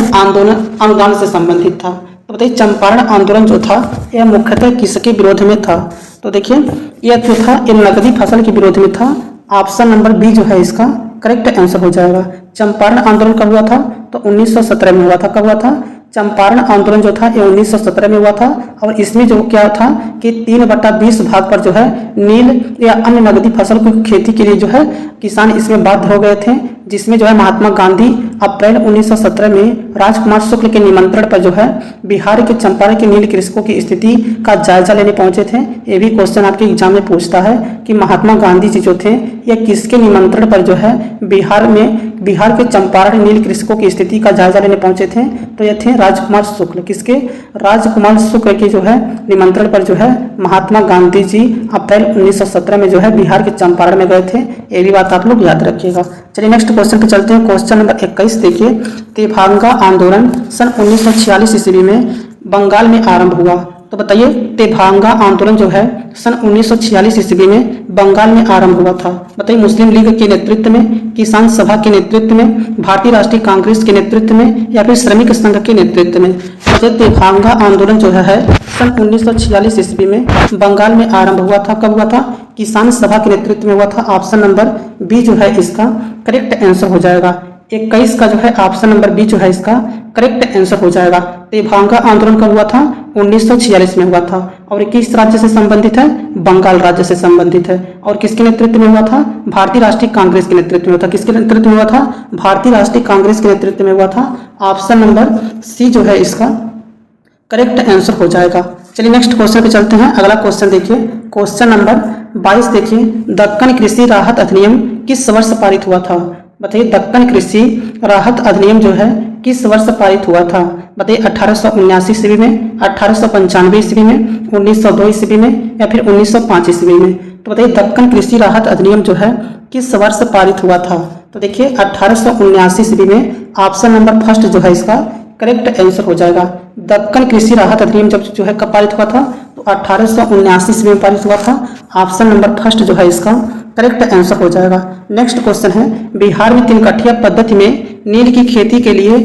[SPEAKER 1] अनुदान से संबंधित था। तो बताइए चंपारण आंदोलन जो था यह मुख्यतः किसके विरोध में था। तो देखिए यह जो था ये नगदी फसल के विरोध में था। ऑप्शन नंबर बी जो है इसका करेक्ट आंसर हो जाएगा। चंपारण आंदोलन कब हुआ था, तो 1917 में हुआ था। कब हुआ था, चंपारण आंदोलन जो था ये 1917 में हुआ था। और इसमें जो क्या था कि 3/20 भाग पर जो है नील या अन्य नगदी फसल की खेती के लिए जो है किसान इसमें बाध्य हो गए थे, जिसमें जो है महात्मा गांधी अप्रैल 1917 में राजकुमार शुक्ल के निमंत्रण पर जो है बिहार के चंपारण के नील कृषकों की स्थिति का जायजा लेने पहुंचे थे। ये भी क्वेश्चन आपके एग्जाम में पूछता है कि महात्मा गांधी जी जो थे यह किसके निमंत्रण पर जो है बिहार के चंपारण नील कृषकों की स्थिति का जायजा लेने पहुंचे थे। तो ये थे राजकुमार शुक्ल। किसके, राजकुमार शुक्ल के जो है निमंत्रण पर जो है महात्मा गांधी जी अप्रैल 1917 में जो है बिहार के चंपारण में गए थे। ये भी बात आप लोग याद रखिएगा। चलिए नेक्स्ट क्वेश्चन पे चलते हैं। क्वेश्चन नंबर 21 देखिए, तेभांगा आंदोलन सन 1946 ईस्वी में बंगाल में आरंभ हुआ। तो बताइए तेभांगा आंदोलन जो है सन 1946 ईस्वी में बंगाल में आरंभ हुआ था। बताइए मुस्लिम लीग के नेतृत्व में, किसान सभा के नेतृत्व में, भारतीय राष्ट्रीय कांग्रेस के नेतृत्व में या फिर श्रमिक संघ के नेतृत्व में। तो तेभांगा आंदोलन जो है सन 1946 ईस्वी में बंगाल में आरंभ हुआ था। कब हुआ था? किसान सभा के नेतृत्व में हुआ था। ऑप्शन नंबर बी जो है इसका करेक्ट आंसर हो जाएगा। 21 का जो है ऑप्शन नंबर बी जो है इसका करेक्ट आंसर हो जाएगा। तेभांगा आंदोलन कब हुआ था? 1946 में हुआ था। और किस राज्य से संबंधित है? बंगाल राज्य से संबंधित है। और किसके नेतृत्व में हुआ था? भारतीय राष्ट्रीय कांग्रेस के नेतृत्व में हुआ था। किसके नेतृत्व में हुआ था? भारतीय राष्ट्रीय कांग्रेस के नेतृत्व में हुआ था। ऑप्शन नंबर सी जो है इसका करेक्ट आंसर हो जाएगा। चलिए नेक्स्ट क्वेश्चन पे चलते हैं। अगला क्वेश्चन देखिए, क्वेश्चन नंबर 22 देखिए, दक्कन कृषि राहत अधिनियम किस वर्ष पारित हुआ था? बताइए दक्कन कृषि राहत अधिनियम जो है किस वर्ष पारित हुआ था? बताइए 1879 ईस्वी में, 1895 ईस्वी में, 1902 ईस्वी में या फिर 1905 ईस्वी में। तो बताइए दक्कन कृषि राहत अधिनियम जो है किस वर्ष पारित हुआ था? तो देखिए 1879 ईस्वी में। ऑप्शन नंबर फर्स्ट जो है इसका करेक्ट आंसर हो जाएगा। दक्कन कृषि राहत अधिनियम जब जो है कब पारित हुआ था? तो 1879 ईस्वी में पारित हुआ था। ऑप्शन नंबर फर्स्ट जो है इसका करेक्ट आंसर हो जाएगा। नेक्स्ट क्वेश्चन है, बिहार में तिनकठिया पद्धति में नील की खेती के लिए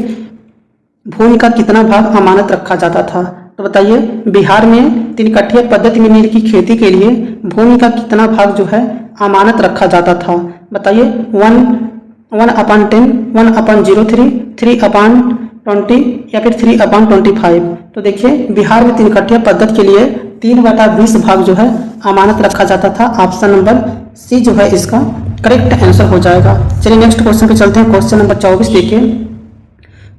[SPEAKER 1] भूमि का कितना भाग अमानत रखा जाता था? तो बताइए बिहार में तिनकठिया पद्धति में नील की खेती के लिए भूमि का कितना भाग जो है अमानत रखा जाता था? बताइए 1/10, 1/03, 3/20 या फिर 3/25। तो देखिए बिहार में तिनकठिया पद्धति के लिए 3/20 भाग जो है अमानत रखा जाता था। ऑप्शन नंबर सी जो है इसका करेक्ट आंसर हो जाएगा। चलिए नेक्स्ट क्वेश्चन पे चलते हैं। क्वेश्चन नंबर 24 देखिए,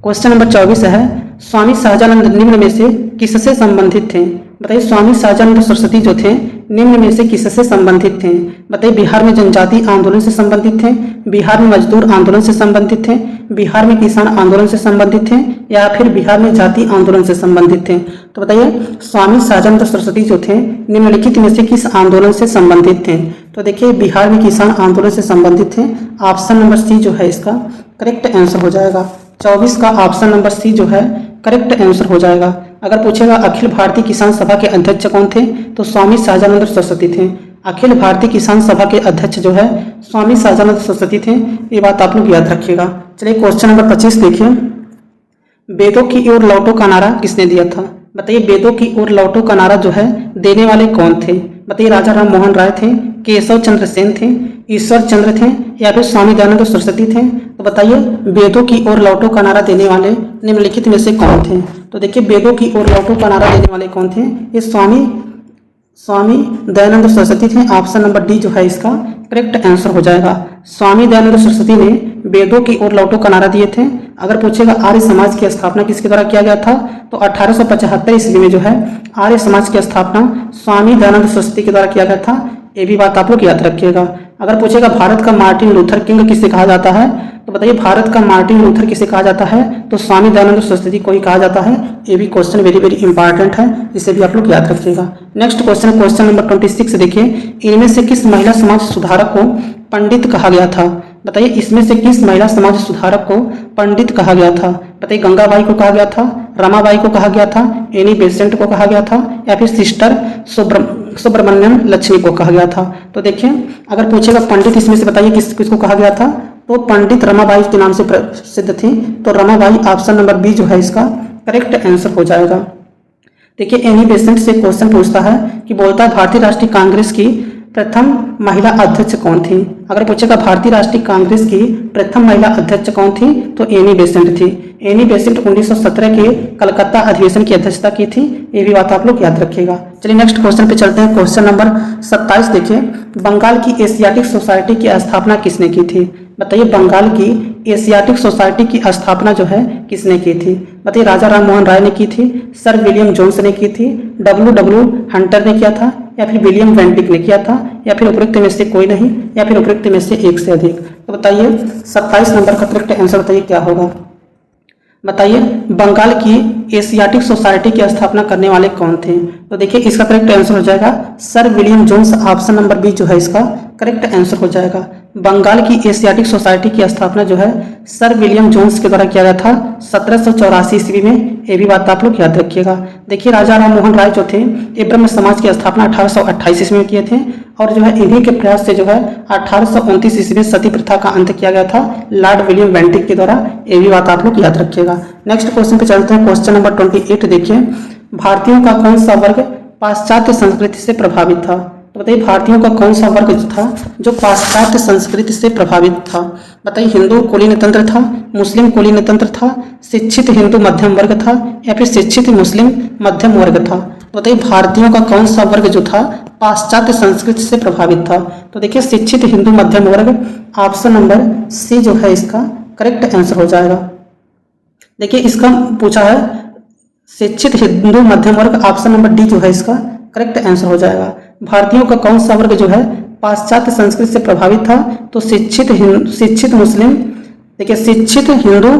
[SPEAKER 1] क्वेश्चन नंबर 24 है, स्वामी सहजानंद निम्न में से किससे संबंधित थे? बताइए स्वामी सहजानंद सरस्वती जो थे निम्न में से किससे संबंधित थे? बताइए बिहार में जनजाति आंदोलन से संबंधित थे, बिहार में मजदूर आंदोलन से संबंधित थे, बिहार में किसान आंदोलन से संबंधित थे या फिर बिहार में जाति आंदोलन से संबंधित थे? तो बताइए स्वामी सहजानंद सरस्वती जो थे निम्नलिखित में से किस आंदोलन से संबंधित थे? तो देखिए बिहार में किसान आंदोलन से संबंधित थे। ऑप्शन नंबर सी जो है इसका करेक्ट आंसर हो जाएगा। 24 का ऑप्शन नंबर सी जो है करेक्ट आंसर हो जाएगा। अगर पूछेगा अखिल भारतीय किसान सभा के अध्यक्ष कौन थे? तो स्वामी सहजानंद सरस्वती थे। अखिल भारतीय किसान सभा के अध्यक्ष जो है स्वामी सहजानंद सरस्वती थे। ये बात आप लोग याद रखिएगा। चलिए क्वेश्चन नंबर 25 देखिए, वेदों की ओर लौटो का नारा किसने दिया था? बताइए वेदों की ओर लौटो का नारा जो है देने वाले कौन थे? बताइए राजा राम मोहन राय थे, केशव चंद्र सेन थे, ईश्वर चंद्र थे या फिर स्वामी दयानंद सरस्वती थे? तो बताइए वेदों की ओर लौटो का नारा देने वाले निम्नलिखित में से कौन थे? तो देखिए वेदों की ओर लौटो का नारा देने वाले कौन थे? ये स्वामी दयानंद सरस्वती थे। ऑप्शन नंबर डी जो है इसका करेक्ट आंसर हो जाएगा। स्वामी दयानंद सरस्वती ने वेदों की ओर लौटो का नारा दिए थे। अगर पूछेगा आर्य समाज की स्थापना किसके द्वारा किया गया था? तो 1875 ईस्वी में जो है आर्य समाज की स्थापना स्वामी दयानंद सरस्वती के द्वारा किया गया था। ये भी बात आप लोग याद रखिएगा। अगर पूछेगा भारत का मार्टिन लूथर किंग किसे कहा जाता है? तो बताइए भारत का मार्टिन लूथर किसे कहा जाता है? तो स्वामी दयानंद सरस्वती को ही कहा जाता है। ये भी क्वेश्चन वेरी वेरी इंपॉर्टेंट है, इसे भी आप लोग याद रखिएगा। नेक्स्ट क्वेश्चन, क्वेश्चन नंबर 26 देखिए, इनमें से किस महिला समाज सुधारक को पंडित कहा गया था? बताइए इसमें से किस महिला समाज सुधारक को पंडित कहा गया था? बताइए गंगाबाई को कहा गया था, रमाबाई को कहा गया था, एनी बेसेंट को कहा गया था या फिर सिस्टर सुब्रमण्यम लक्ष्मी को कहा गया था? तो देखिए अगर पूछेगा पंडित इसमें से बताइए किसको कहा गया था? तो पंडित रमाबाई के नाम से प्रसिद्ध थी। तो रमाबाई ऑप्शन नंबर बी जो है इसका करेक्ट आंसर हो जाएगा। देखिए एनी बेसेंट से क्वेश्चन पूछता है कि बोलता है भारतीय राष्ट्रीय कांग्रेस की प्रथम महिला अध्यक्ष कौन थी? अगर पूछेगा भारतीय राष्ट्रीय कांग्रेस की प्रथम महिला अध्यक्ष कौन थी? तो एनी बेसेंट थी। एनी बेसेंट 1917 के कलकत्ता अधिवेशन की अध्यक्षता की थी। ये भी बात आप लोग याद रखिएगा। चलिए नेक्स्ट क्वेश्चन पे चलते हैं। क्वेश्चन नंबर 27 देखिए, बंगाल की एशियाटिक सोसाइटी की स्थापना किसने की थी? बताइए बंगाल की एशियाटिक सोसाइटी की स्थापना जो है किसने की थी? बताइए राजा राम मोहन राय ने की थी, सर विलियम जोन्स ने की थी, W हंटर ने किया था या फिर विलियम वेंटिक ने किया था या फिर उपरोक्त में से कोई नहीं या फिर उपरोक्त में से एक से अधिक? तो बताइए 27 नंबर का करेक्ट आंसर बताइए क्या होगा? बताइए बंगाल की एशियाटिक सोसाइटी की स्थापना करने वाले कौन थे? तो देखिए इसका करेक्ट आंसर हो जाएगा sir William Jones. Option number B जो है इसका करेक्ट आंसर हो जाएगा। बंगाल की एशियाटिक सोसाइटी की स्थापना जो है सर विलियम जोन्स के द्वारा किया गया था 1784 ईस्वी में। ये भी बात आप लोग याद रखिएगा। देखिए राजा राम मोहन राय जो थे ये ब्रह्म समाज की स्थापना 1828 ईस्वी में किए थे और जो है इन्हीं के प्रयास से जो है 1829 ईस्वी में सती प्रथा का अंत किया गया था लॉर्ड विलियम बेंटिक के द्वारा। ये भी बात आप लोग याद रखिएगा। नेक्स्ट क्वेश्चन पे चलते हैं। क्वेश्चन नंबर 28 देखिए, भारतीयों का कौन सा वर्ग पाश्चात्य संस्कृति से प्रभावित था? तो बताइए भारतीयों का कौन सा वर्ग था जो पाश्चात्य संस्कृति से प्रभावित था? बताइए हिंदू कुलीन तंत्र था, मुस्लिम कुलीन तंत्र था, शिक्षित हिंदू मध्यम वर्ग था या फिर शिक्षित मुस्लिम मध्यम वर्ग था? तो बताइए भारतीयों का कौन सा वर्ग जो था पाश्चात्य संस्कृति से प्रभावित था? तो देखिए शिक्षित हिंदू मध्यम वर्ग, ऑप्शन नंबर सी जो है इसका करेक्ट आंसर हो जाएगा। देखिए इसका पूछा है शिक्षित हिंदू मध्यम वर्ग, ऑप्शन नंबर डी जो है इसका करेक्ट आंसर हो जाएगा। भारतीयों का कौन सा वर्ग जो है पाश्चात्य संस्कृति से प्रभावित था? तो शिक्षित मुस्लिम, देखिए शिक्षित हिंदू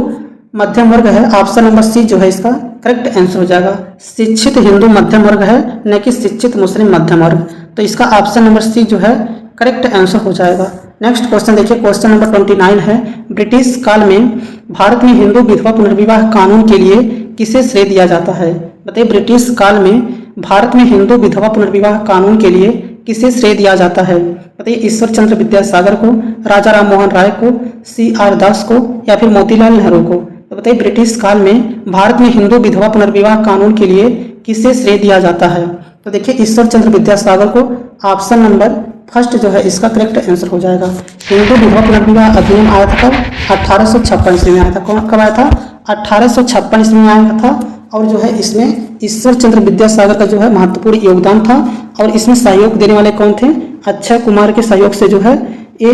[SPEAKER 1] मध्यम वर्ग है, ऑप्शन नंबर सी जो है इसका करेक्ट आंसर हो जाएगा। शिक्षित हिंदू मध्यम वर्ग है न कि शिक्षित मुस्लिम मध्यम वर्ग, तो इसका ऑप्शन नंबर सी जो है करेक्ट आंसर हो जाएगा। नेक्स्ट क्वेश्चन देखिए, क्वेश्चन नंबर 29 है, ब्रिटिश काल में भारत में हिंदू विधवा पुनर्विवाह कानून के लिए किसे श्रेय दिया जाता है? बताइए ब्रिटिश काल में भारत में हिंदू विधवा पुनर्विवाह कानून के लिए किसे श्रेय दिया जाता है? बताइए ईश्वर चंद्र विद्यासागर को, राजा राम मोहन राय को, CR दास को या फिर मोतीलाल नेहरू को? तो बताइए ब्रिटिश काल में भारत में हिंदू विधवा पुनर्विवाह कानून के लिए किसे श्रेय दिया जाता है? तो देखिए ईश्वर चंद्र विद्यासागर को, ऑप्शन नंबर फर्स्ट जो है इसका करेक्ट आंसर हो जाएगा। हिंदू विधवा पुनर्विवाह अधिनियम आया था कब? 1856 ईस्वी में आया था। कब आया था? 1856 ईस्वी में आया था और जो है इसमें ईश्वर चंद्र विद्यासागर का जो है महत्वपूर्ण योगदान था और इसमें सहयोग देने वाले कौन थे? अक्षय कुमार के सहयोग से जो है ये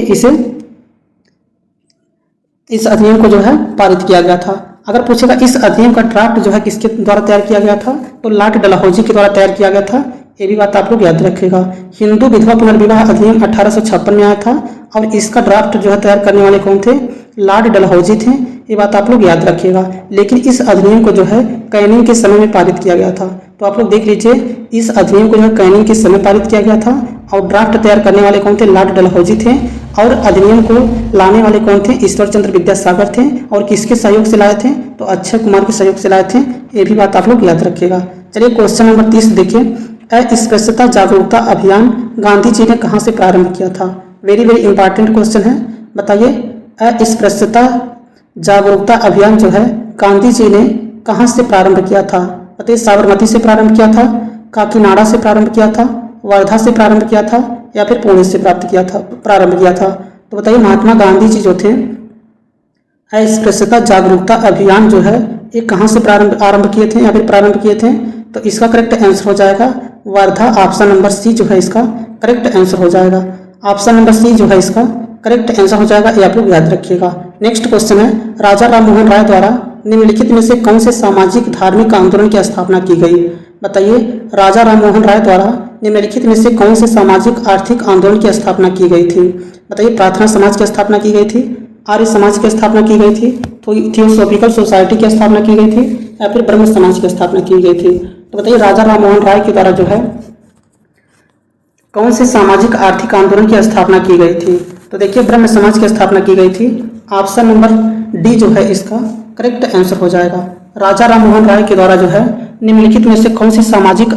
[SPEAKER 1] इस अधिनियम को जो है पारित किया गया था। अगर पूछेगा इस अधिनियम का ड्राफ्ट जो है किसके द्वारा तैयार किया गया था? तो लॉर्ड डलहौजी के द्वारा तैयार किया गया था। ये भी बात आप लोग याद रखिएगा। हिंदू विधवा पुनर्विवाह अधिनियम 1856 में आया था और इसका ड्राफ्ट जो है तैयार करने वाले कौन थे? लॉर्ड डलहौजी थे। ये बात आप लोग याद रखिएगा। लेकिन इस अधिनियम को जो है कैनिंग के समय में पारित किया गया था। तो आप लोग देख लीजिए इस अधिनियम को जो है कैनिंग के समय पारित किया गया था और ड्राफ्ट तैयार करने वाले कौन थे? लॉर्ड डलहौजी थे और अधिनियम को लाने वाले कौन थे? ईश्वर चंद्र विद्यासागर थे। और किसके सहयोग से लाए थे? तो अक्षय कुमार के सहयोग से लाए थे। ये भी बात आप लोग याद रखिएगा। चलिए क्वेश्चन नंबर 30 देखिए, अस्पृश्यता जागरूकता अभियान गांधी जी ने कहाँ से प्रारंभ किया था? वेरी वेरी इंपॉर्टेंट क्वेश्चन है। बताइए अस्पृश्यता जागरूकता अभियान जो है गांधी जी ने कहाँ से प्रारंभ किया था? बताइए साबरमती से प्रारंभ किया था, काकीनाडा से प्रारंभ किया था, वर्धा से प्रारंभ किया था या फिर पुणे से प्रारंभ किया था? तो बताइए महात्मा गांधी जी जो थे अस्पृश्यता जागरूकता अभियान जो है ये कहाँ से आरंभ किए थे या फिर प्रारंभ किए थे? तो इसका करेक्ट आंसर हो जाएगा वर्धा, ऑप्शन नंबर सी जो है इसका करेक्ट आंसर हो जाएगा। ऑप्शन नंबर सी जो है इसका करेक्ट आंसर हो जाएगा, ये आप लोग याद रखिएगा। नेक्स्ट क्वेश्चन है, राजा राम मोहन राय द्वारा निम्नलिखित में से कौन से सामाजिक धार्मिक आंदोलन की स्थापना की गई? बताइए राजा राम मोहन राय द्वारा निम्नलिखित में से कौन से सामाजिक आर्थिक आंदोलन की स्थापना की गई थी? बताइए प्रार्थना समाज की स्थापना की गई थी, आर्य समाज की स्थापना की गई थी, थियोसॉफिकल सोसाइटी की स्थापना की गई थी या फिर ब्रह्म समाज की स्थापना की गई थी? तो बताइए राजा राम मोहन राय के द्वारा जो है कौन से सामाजिक आर्थिक आंदोलन की स्थापना की गई थी? तो देखिए ब्रह्म समाज की स्थापना की गई थी। ऑप्शन नंबर डी जो है इसका करेक्ट आंसर हो जाएगा। राजा राम मोहन राय के द्वारा जो है निम्नलिखित में से कौन से सामाजिक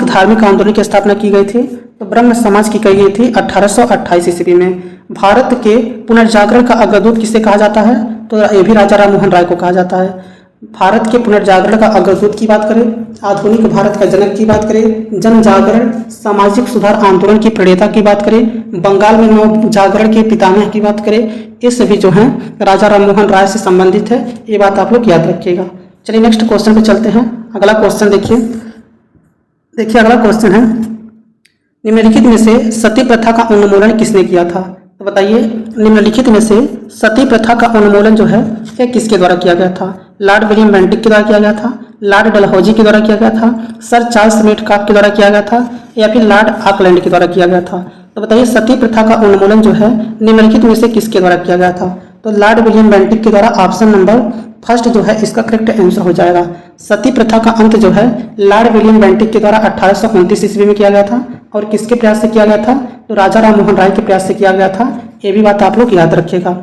[SPEAKER 1] धार्मिक आंदोलन की स्थापना की गई थी? तो ब्रह्म समाज की की गई थी 1828 ईस्वी में। भारत के पुनर्जागरण का अग्रदूत किसे कहा जाता है? तो ये भी राजा राम मोहन राय को कहा जाता है। भारत के पुनर्जागरण का अग्रदूत की बात करें, आधुनिक भारत का जनक की बात करें, जन जागरण सामाजिक सुधार आंदोलन की प्रणेता की बात करें, बंगाल में नव जागरण के पितामह की बात करें, ये सभी जो हैं राजा राम मोहन राय से संबंधित है। ये बात आप लोग याद रखिएगा। चलिए नेक्स्ट क्वेश्चन पे चलते हैं। अगला क्वेश्चन देखिए अगला क्वेश्चन है, निम्नलिखित में से सती प्रथा का उन्मूलन किसने किया था? तो बताइए निम्नलिखित में से सती प्रथा का उन्मूलन जो है यह किसके द्वारा किया गया था? लॉर्ड विलियम बेंटिक के द्वारा किया गया था, लॉर्ड डलहौजी के द्वारा किया गया था, सर चार्ल्स मेटकाफ के द्वारा किया गया था या फिर लॉर्ड ऑकलैंड के द्वारा किया गया था? तो बताइए सती प्रथा का उन्मूलन जो है निम्नलिखित में से किसके द्वारा किया गया था? तो लॉर्ड विलियम बेंटिक के द्वारा, ऑप्शन नंबर फर्स्ट जो है इसका करेक्ट आंसर हो जाएगा। सती प्रथा का अंत जो है लॉर्ड विलियम बेंटिक के द्वारा 1829 ईस्वी में किया गया था और किसके प्रयास से किया गया था? तो राजा राम मोहन राय के प्रयास से किया गया था। ये भी बात आप लोग याद रखिएगा।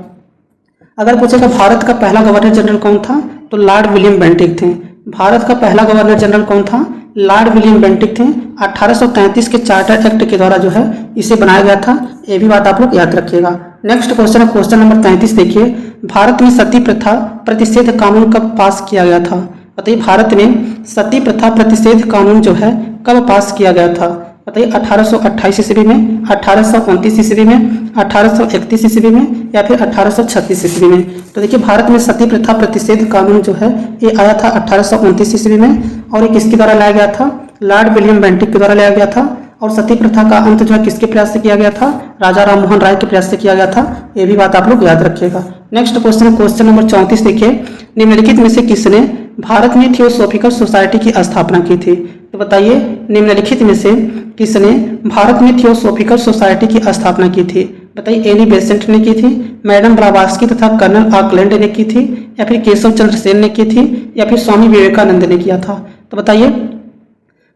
[SPEAKER 1] अगर पूछेगा भारत का पहला गवर्नर जनरल कौन था, तो लॉर्ड विलियम बेंटिक थे। भारत का पहला गवर्नर जनरल कौन था, लॉर्ड विलियम बेंटिक थे। 1833 के चार्टर एक्ट के द्वारा जो है इसे बनाया गया था। ये भी बात आप लोग याद रखिएगा। नेक्स्ट क्वेश्चन है क्वेश्चन नंबर 33। देखिए, भारत में सती प्रथा प्रतिषेध कानून कब पास किया गया था? बताइए, भारत में सती प्रथा प्रतिषेध कानून जो है कब पास किया गया था? बताइए, 1828 ईस्वी में, 1829 ईस्वी में, 1831 ईस्वी में या फिर 1836 ईस्वी में? तो देखिए, भारत में सती प्रथा प्रतिषेध कानून जो है ये आया था 1829 ईस्वी में, और ये किसके द्वारा लाया गया था? लॉर्ड विलियम बेंटिक के द्वारा लाया गया था। और सती प्रथा का अंत जो है किसके प्रयास से किया गया था? राजा राम मोहन राय के प्रयास से किया गया था। ये भी बात आप लोग याद रखिएगा। Next question question number 34। देखिए, निम्नलिखित में से किसने भारत में थियोसॉफिकल सोसाइटी की स्थापना की थी? तो बताइए, निम्नलिखित में से किसने भारत में थियोसॉफिकल सोसाइटी की स्थापना की थी? बताइए, एनी बेसेंट ने की थी, मैडम ब्लावात्स्की तथा कर्नल ऑकलैंड ने की थी, या फिर केशव चंद्र सेन ने की थी, या फिर स्वामी विवेकानंद ने किया था? तो बताइए,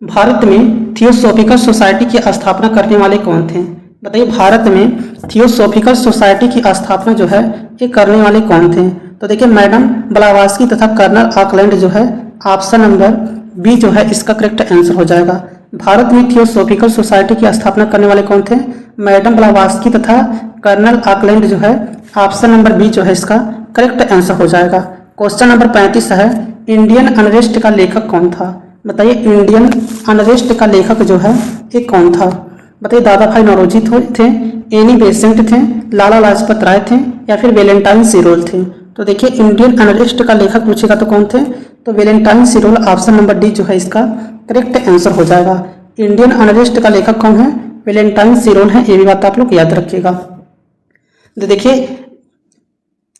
[SPEAKER 1] भारत में थियोसॉफिकल सोसाइटी की स्थापना करने वाले कौन थे? बताइए, भारत में थियोसॉफिकल सोसाइटी की स्थापना जो है ये करने वाले कौन थे? तो देखिए, मैडम ब्लावात्स्की तथा कर्नल ऑकलैंड जो है ऑप्शन नंबर बी जो है इसका करेक्ट आंसर हो जाएगा। भारत में थियोसॉफिकल सोसाइटी की स्थापना करने वाले कौन थे? मैडम ब्लावात्स्की तथा कर्नल ऑकलैंड जो है ऑप्शन नंबर बी जो है इसका करेक्ट आंसर हो जाएगा। क्वेश्चन नंबर 35 है, इंडियन अनरेस्ट का लेखक कौन था? बताइए, इंडियन अनरेस्ट का लेखक जो है ये कौन था? बताइए, दादा भाई नौरोजी थे, एनी बेसेंट थे, लाला लाजपत राय थे, या फिर वेलेंटाइन सिरोल थे? तो देखिए, इंडियन अनरेस्ट का लेखक पूछेगा तो कौन थे? तो वेलेंटाइन सिरोल ऑप्शन नंबर डी जो है इसका करेक्ट आंसर हो जाएगा। इंडियन अनरेस्ट का लेखक कौन है? वेलेंटाइन सिरोल है। ये भी बात आप लोग याद रखिएगा। तो देखिए,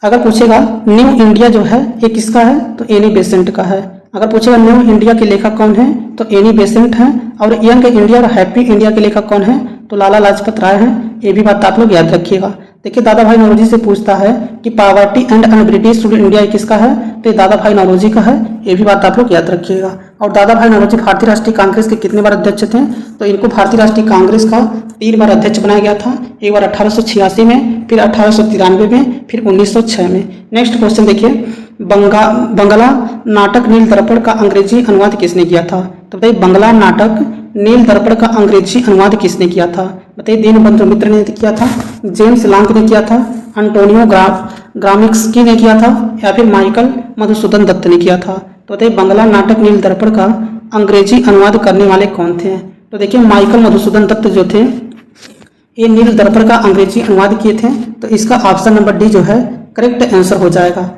[SPEAKER 1] अगर पूछेगा न्यू इंडिया जो है ये किसका है? तो एनी बेसेंट का है। अगर पूछेगा न्यू इंडिया के लेखक कौन है? तो एनी बेसेंट है। और यंग इंडिया और हैप्पी इंडिया के लेखक कौन है? तो लाला लाजपत राय हैं। ये भी बात आप लोग याद रखिएगा। देखिए, दादा भाई नौरोजी से पूछता है कि poverty and un British rule India किसका है? तो ये दादा भाई नौरोजी का है। ये भी बात आप लोग याद रखिएगा। और दादा भाई नौरोजी भारतीय राष्ट्रीय कांग्रेस के कितने बार अध्यक्ष थे? तो इनको भारतीय राष्ट्रीय कांग्रेस का 3 बार अध्यक्ष बनाया गया था। एक बार 1886 में, फिर 1893 में, फिर 1906 में। नेक्स्ट क्वेश्चन देखिए, बंगला नाटक नील दर्पण का अंग्रेजी अनुवाद किसने किया था? तो बताइए, बंगला नाटक नील दर्पण का अंग्रेजी अनुवाद किसने किया था? बताइए, दीनबंधु मित्र ने किया था, जेम्स लांग ने किया था, अंटोनियो ग्राम्स्की ने किया था, या फिर माइकल मधुसूदन दत्त ने किया था? तो बताइए, बंगला नाटक नील दर्पण का अंग्रेजी अनुवाद करने वाले कौन थे? तो देखिए, माइकल मधुसूदन दत्त जो थे ये नील दर्पण का अंग्रेजी अनुवाद किए थे। तो इसका ऑप्शन नंबर डी जो है करेक्ट आंसर हो जाएगा।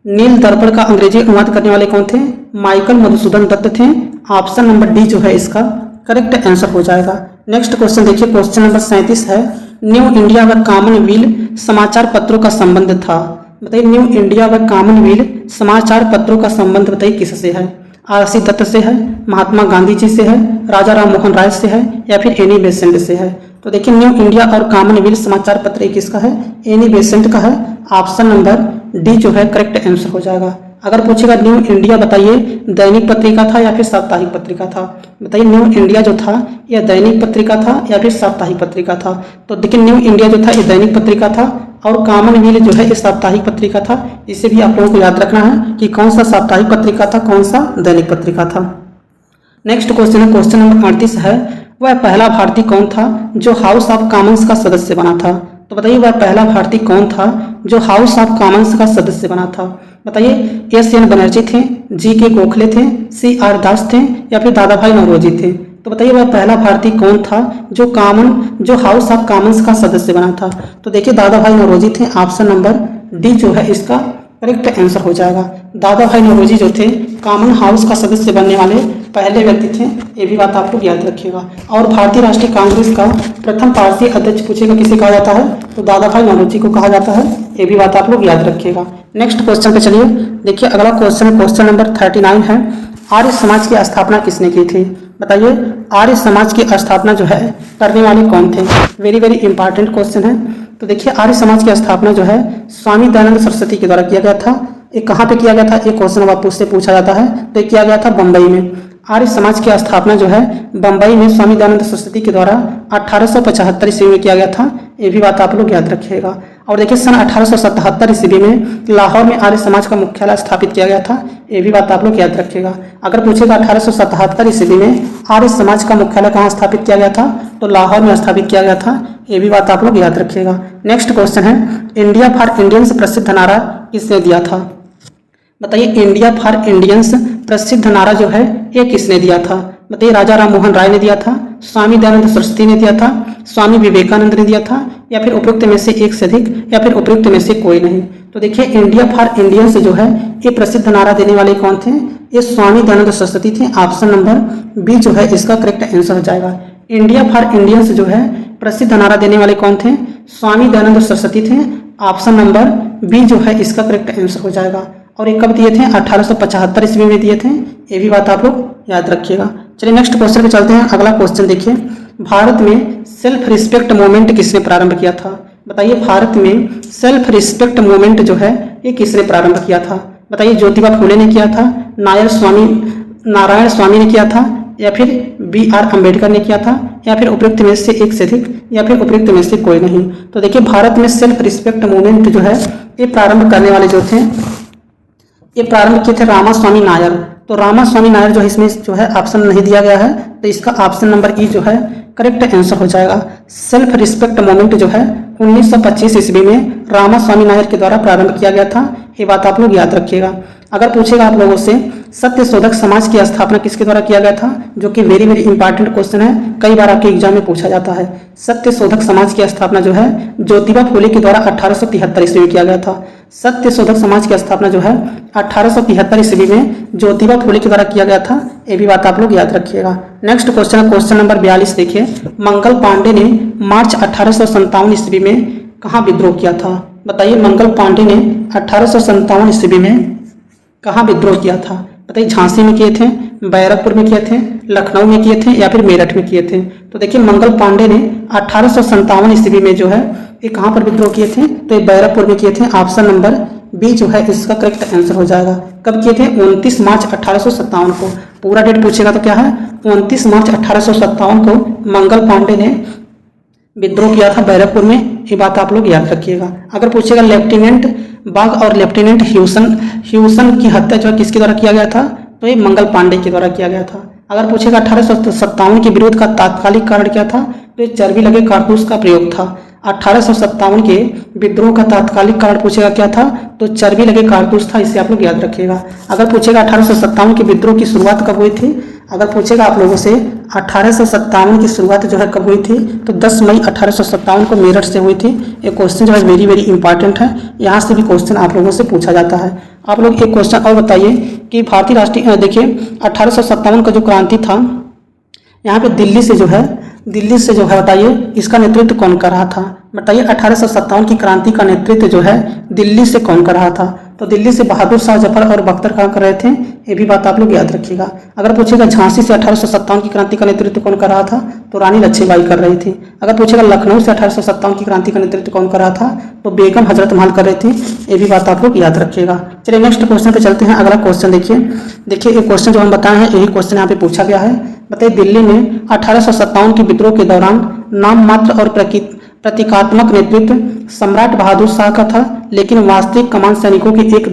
[SPEAKER 1] नील दर्पण का अंग्रेजी अनुवाद करने वाले कौन थे? माइकल मधुसूदन दत्त थे। ऑप्शन नंबर डी जो है इसका करेक्ट आंसर हो जाएगा। नेक्स्ट क्वेश्चन देखिए, क्वेश्चन नंबर 37 है, न्यू इंडिया व कॉमनवेल्थ समाचार पत्रों का संबंध था? बताइए, न्यू इंडिया व कॉमनवेल्थ समाचार पत्रों का संबंध बताइए किससे है? आरसी दत्त से है, महात्मा गांधी जी से है, राजा राम मोहन राय से है, या फिर एनी बेसेंट से है? तो देखिए, न्यू इंडिया और कॉमनवेल्थ समाचार पत्र किसका है? एनी बेसेंट का है। ऑप्शन नंबर डी जो है करेक्ट आंसर हो जाएगा। अगर पूछेगा न्यू इंडिया बताइए दैनिक पत्रिका था या फिर साप्ताहिक पत्रिका था? बताइए, न्यू इंडिया जो था यह दैनिक पत्रिका था या फिर साप्ताहिक पत्रिका था? तो देखिए, न्यू इंडिया जो था ये दैनिक पत्रिका था, और कॉमनवेल्थ जो है ये साप्ताहिक पत्रिका था। इसे भी आप लोगों को याद रखना है कि कौन सा साप्ताहिक पत्रिका था, कौन सा दैनिक पत्रिका था। नेक्स्ट क्वेश्चन है क्वेश्चन नंबर 38 है, वह पहला भारतीय कौन था जो हाउस ऑफ कॉमन्स का सदस्य बना था? तो बताइए, वह पहला भारतीय कौन था जो हाउस ऑफ कॉमन्स का सदस्य बना था? बताइए, एस.एन. बनर्जी थे, जी.के. गोखले थे, C.R. दास थे, या फिर दादा भाई नौरोजी थे? तो बताइए, वह पहला भारतीय कौन था जो हाउस ऑफ कॉमन्स का सदस्य बना था? तो देखिए, दादा भाई नौरोजी थे। ऑप्शन नंबर डी जो है इसका करेक्ट आंसर हो जाएगा। दादा भाई नौरोजी जो थे कॉमन हाउस का सदस्य बनने वाले पहले व्यक्ति थे। ये भी बात आप लोग याद रखिएगा। और भारतीय राष्ट्रीय कांग्रेस का प्रथम पारसी अध्यक्ष पूछेगा किसे कहा जाता है? तो दादा भाई नौरोजी को कहा जाता है। ये भी बात आप लोग याद रखिएगा। नेक्स्ट क्वेश्चन पे चलिए। देखिए, अगला क्वेश्चन क्वेश्चन नंबर 39 है, आर्य समाज की स्थापना किसने की थी? बताइए, आर्य समाज की स्थापना जो है करने वाले कौन थे? वेरी वेरी इंपॉर्टेंट क्वेश्चन है। तो देखिए, आर्य समाज की स्थापना जो है स्वामी दयानंद सरस्वती के द्वारा किया गया था। ये कहाँ पे किया गया था? ये क्वेश्चन अब आपसे पूछा जाता है। तो ये किया गया था बम्बई में। आर्य समाज की स्थापना जो है बम्बई में स्वामी दयानंद सरस्वती के द्वारा 1875 ईस्वी में किया गया था। ये भी बात आप लोग याद रखिएगा। और देखिए सन 1877 ईस्वी में लाहौर में आर्य समाज का मुख्यालय स्थापित किया गया था, ये भी बात आप लोग याद रखिएगा। अगर पूछेगा 1877 ईस्वी में आर्य समाज का मुख्यालय कहाँ स्थापित किया गया था, तो लाहौर में स्थापित किया गया था, ये भी बात आप लोग याद रखिएगा। नेक्स्ट क्वेश्चन है, इंडिया फॉर इंडियंस प्रसिद्ध नारा किसने दिया था? बताइए, इंडिया फॉर इंडियंस प्रसिद्ध नारा जो है ये किसने दिया था? बताइए, राजा राम मोहन राय ने दिया था, स्वामी दयानंद सरस्वती ने दिया था, स्वामी विवेकानंद ने दिया था, या फिर उपयुक्त में से एक से अधिक, या फिर उपयुक्त में से कोई नहीं। तो देखिए, इंडिया फॉर इंडियंस जो है ये प्रसिद्ध नारा देने वाले कौन थे? ये स्वामी दयानंद सरस्वती थे। ऑप्शन नंबर बी जो है इसका करेक्ट आंसर हो जाएगा। इंडिया फॉर इंडियंस जो है प्रसिद्ध नारा देने वाले कौन थे? स्वामी दयानंद सरस्वती थे। ऑप्शन नंबर बी जो है इसका करेक्ट आंसर हो जाएगा। और ये कब दिए थे? 1875 ईस्वी में दिए थे, ये भी बात आप लोग याद रखिएगा। चलिए नेक्स्ट क्वेश्चन पे चलते हैं। अगला क्वेश्चन देखिए, भारत में सेल्फ रिस्पेक्ट मूवमेंट किसने प्रारंभ किया था? बताइए, भारत में सेल्फ रिस्पेक्ट मूवमेंट जो है ये किसने प्रारंभ किया था? बताइए, ज्योतिबा फुले ने किया था, नारायण स्वामी ने किया था, या फिर B.R. अम्बेडकर ने किया था, या फिर उपयुक्त में से एक से अधिक, या फिर उपयुक्त में से कोई नहीं। तो देखिए, भारत में सेल्फ रिस्पेक्ट मूवमेंट जो है ये प्रारंभ करने वाले जो थे, ये प्रारंभ किए थे रामास्वामी नायर। तो रामास्वामी नायर जो है इसमें जो है ऑप्शन नहीं दिया गया है, तो इसका ऑप्शन नंबर ई जो है करेक्ट आंसर हो जाएगा। सेल्फ रिस्पेक्ट मूवमेंट जो है 1925 ईस्वी में रामास्वामी नायर के द्वारा प्रारंभ किया गया था, ये बात आप लोग याद रखिएगा। अगर पूछेगा आप लोगों से सत्य शोधक समाज की स्थापना किसके द्वारा किया गया था, जो कि वेरी वेरी इंपॉर्टेंट क्वेश्चन है, कई बार आपके एग्जाम में पूछा जाता है। सत्य शोधक समाज की स्थापना जो है ज्योतिबा फुले के द्वारा 1873 ईस्वी में किया गया था। सत्य शोधक समाज की स्थापना जो है 1873 ईस्वी में ज्योतिबा फुले के द्वारा किया गया था, ये भी बात आप लोग याद रखिएगा। नेक्स्ट क्वेश्चन है क्वेश्चन नंबर 42। देखिए, मंगल पांडे ने मार्च 1857 ईस्वी में कहाँ विद्रोह किया था? बताइए, मंगल पांडे ने 1857 ईस्वी में कहाँ विद्रोह किया था? बताइए, झांसी में किए थे, बैरकपुर में किए थे, लखनऊ में किए थे, या फिर मेरठ में किए थे? तो देखिए, मंगल पांडे ने 1857 ईस्वी में जो है ये कहाँ पर विद्रोह किए थे? तो ये बैरकपुर में किए थे। ऑप्शन नंबर बी जो है इसका करेक्ट आंसर हो जाएगा। कब किए थे? 29 मार्च 1857 को। पूरा डेट पूछेगा तो क्या है? 29 मार्च 1857 को मंगल पांडे ने विद्रोह किया था बैरकपुर में, ये बात आप लोग याद रखिएगा। अगर पूछेगा लेफ्टिनेंट बाग और लेफ्टिनेंट ह्यूसन की हत्या जो है किसके द्वारा किया गया था? तो ये मंगल पांडे के द्वारा किया गया था। अगर पूछेगा 1857 के विरोध का तात्कालिक कारण क्या था? तो ये चर्बी लगे कारतूस का प्रयोग था। 1857 के विद्रोह का तात्कालिक कारण पूछेगा क्या था? तो चर्बी लगे कारतूस था, इसे आप लोग याद रखिएगा। अगर पूछेगा 1857 के विद्रोह की शुरुआत कब हुई थी? अगर पूछेगा आप लोगों से 1857 की शुरुआत जो है कब हुई थी? तो 10 मई 1857 को मेरठ से हुई थी। ये क्वेश्चन जो है वेरी वेरी इंपॉर्टेंट है, यहाँ से भी क्वेश्चन आप लोगों से पूछा जाता है। आप लोग एक क्वेश्चन और बताइए कि भारतीय राष्ट्रीय देखिए 1857 का जो क्रांति था, यहाँ पे दिल्ली से जो है बताइए इसका नेतृत्व कौन कर रहा था? बताइए, 1857 की क्रांति का नेतृत्व जो है दिल्ली से कौन कर रहा था? तो दिल्ली से बहादुर शाह जफर और बख्तर खां कर रहे थे, ये भी बात आप लोग याद रखिएगा। अगर पूछेगा झांसी से 1857 की क्रांति का नेतृत्व कौन कर रहा था? तो रानी लक्ष्मीबाई कर रही थी। अगर पूछेगा लखनऊ से 1857 की क्रांति का नेतृत्व कौन कर रहा था? तो बेगम हजरत महल कर रही थी, ये भी बात आप लोग याद रखिएगा। चलिए नेक्स्ट क्वेश्चन पे चलते हैं। अगला क्वेश्चन देखिए ये क्वेश्चन जो हम बताए हैं यही क्वेश्चन यहाँ पे पूछा गया है। बताइए, दिल्ली में 1857 के विद्रोह के दौरान नाम मात्र और प्रतीकात्मक नेतृत्व सम्राट बहादुर शाह का था, लेकिन वास्तविक कमान सैनिकों की एक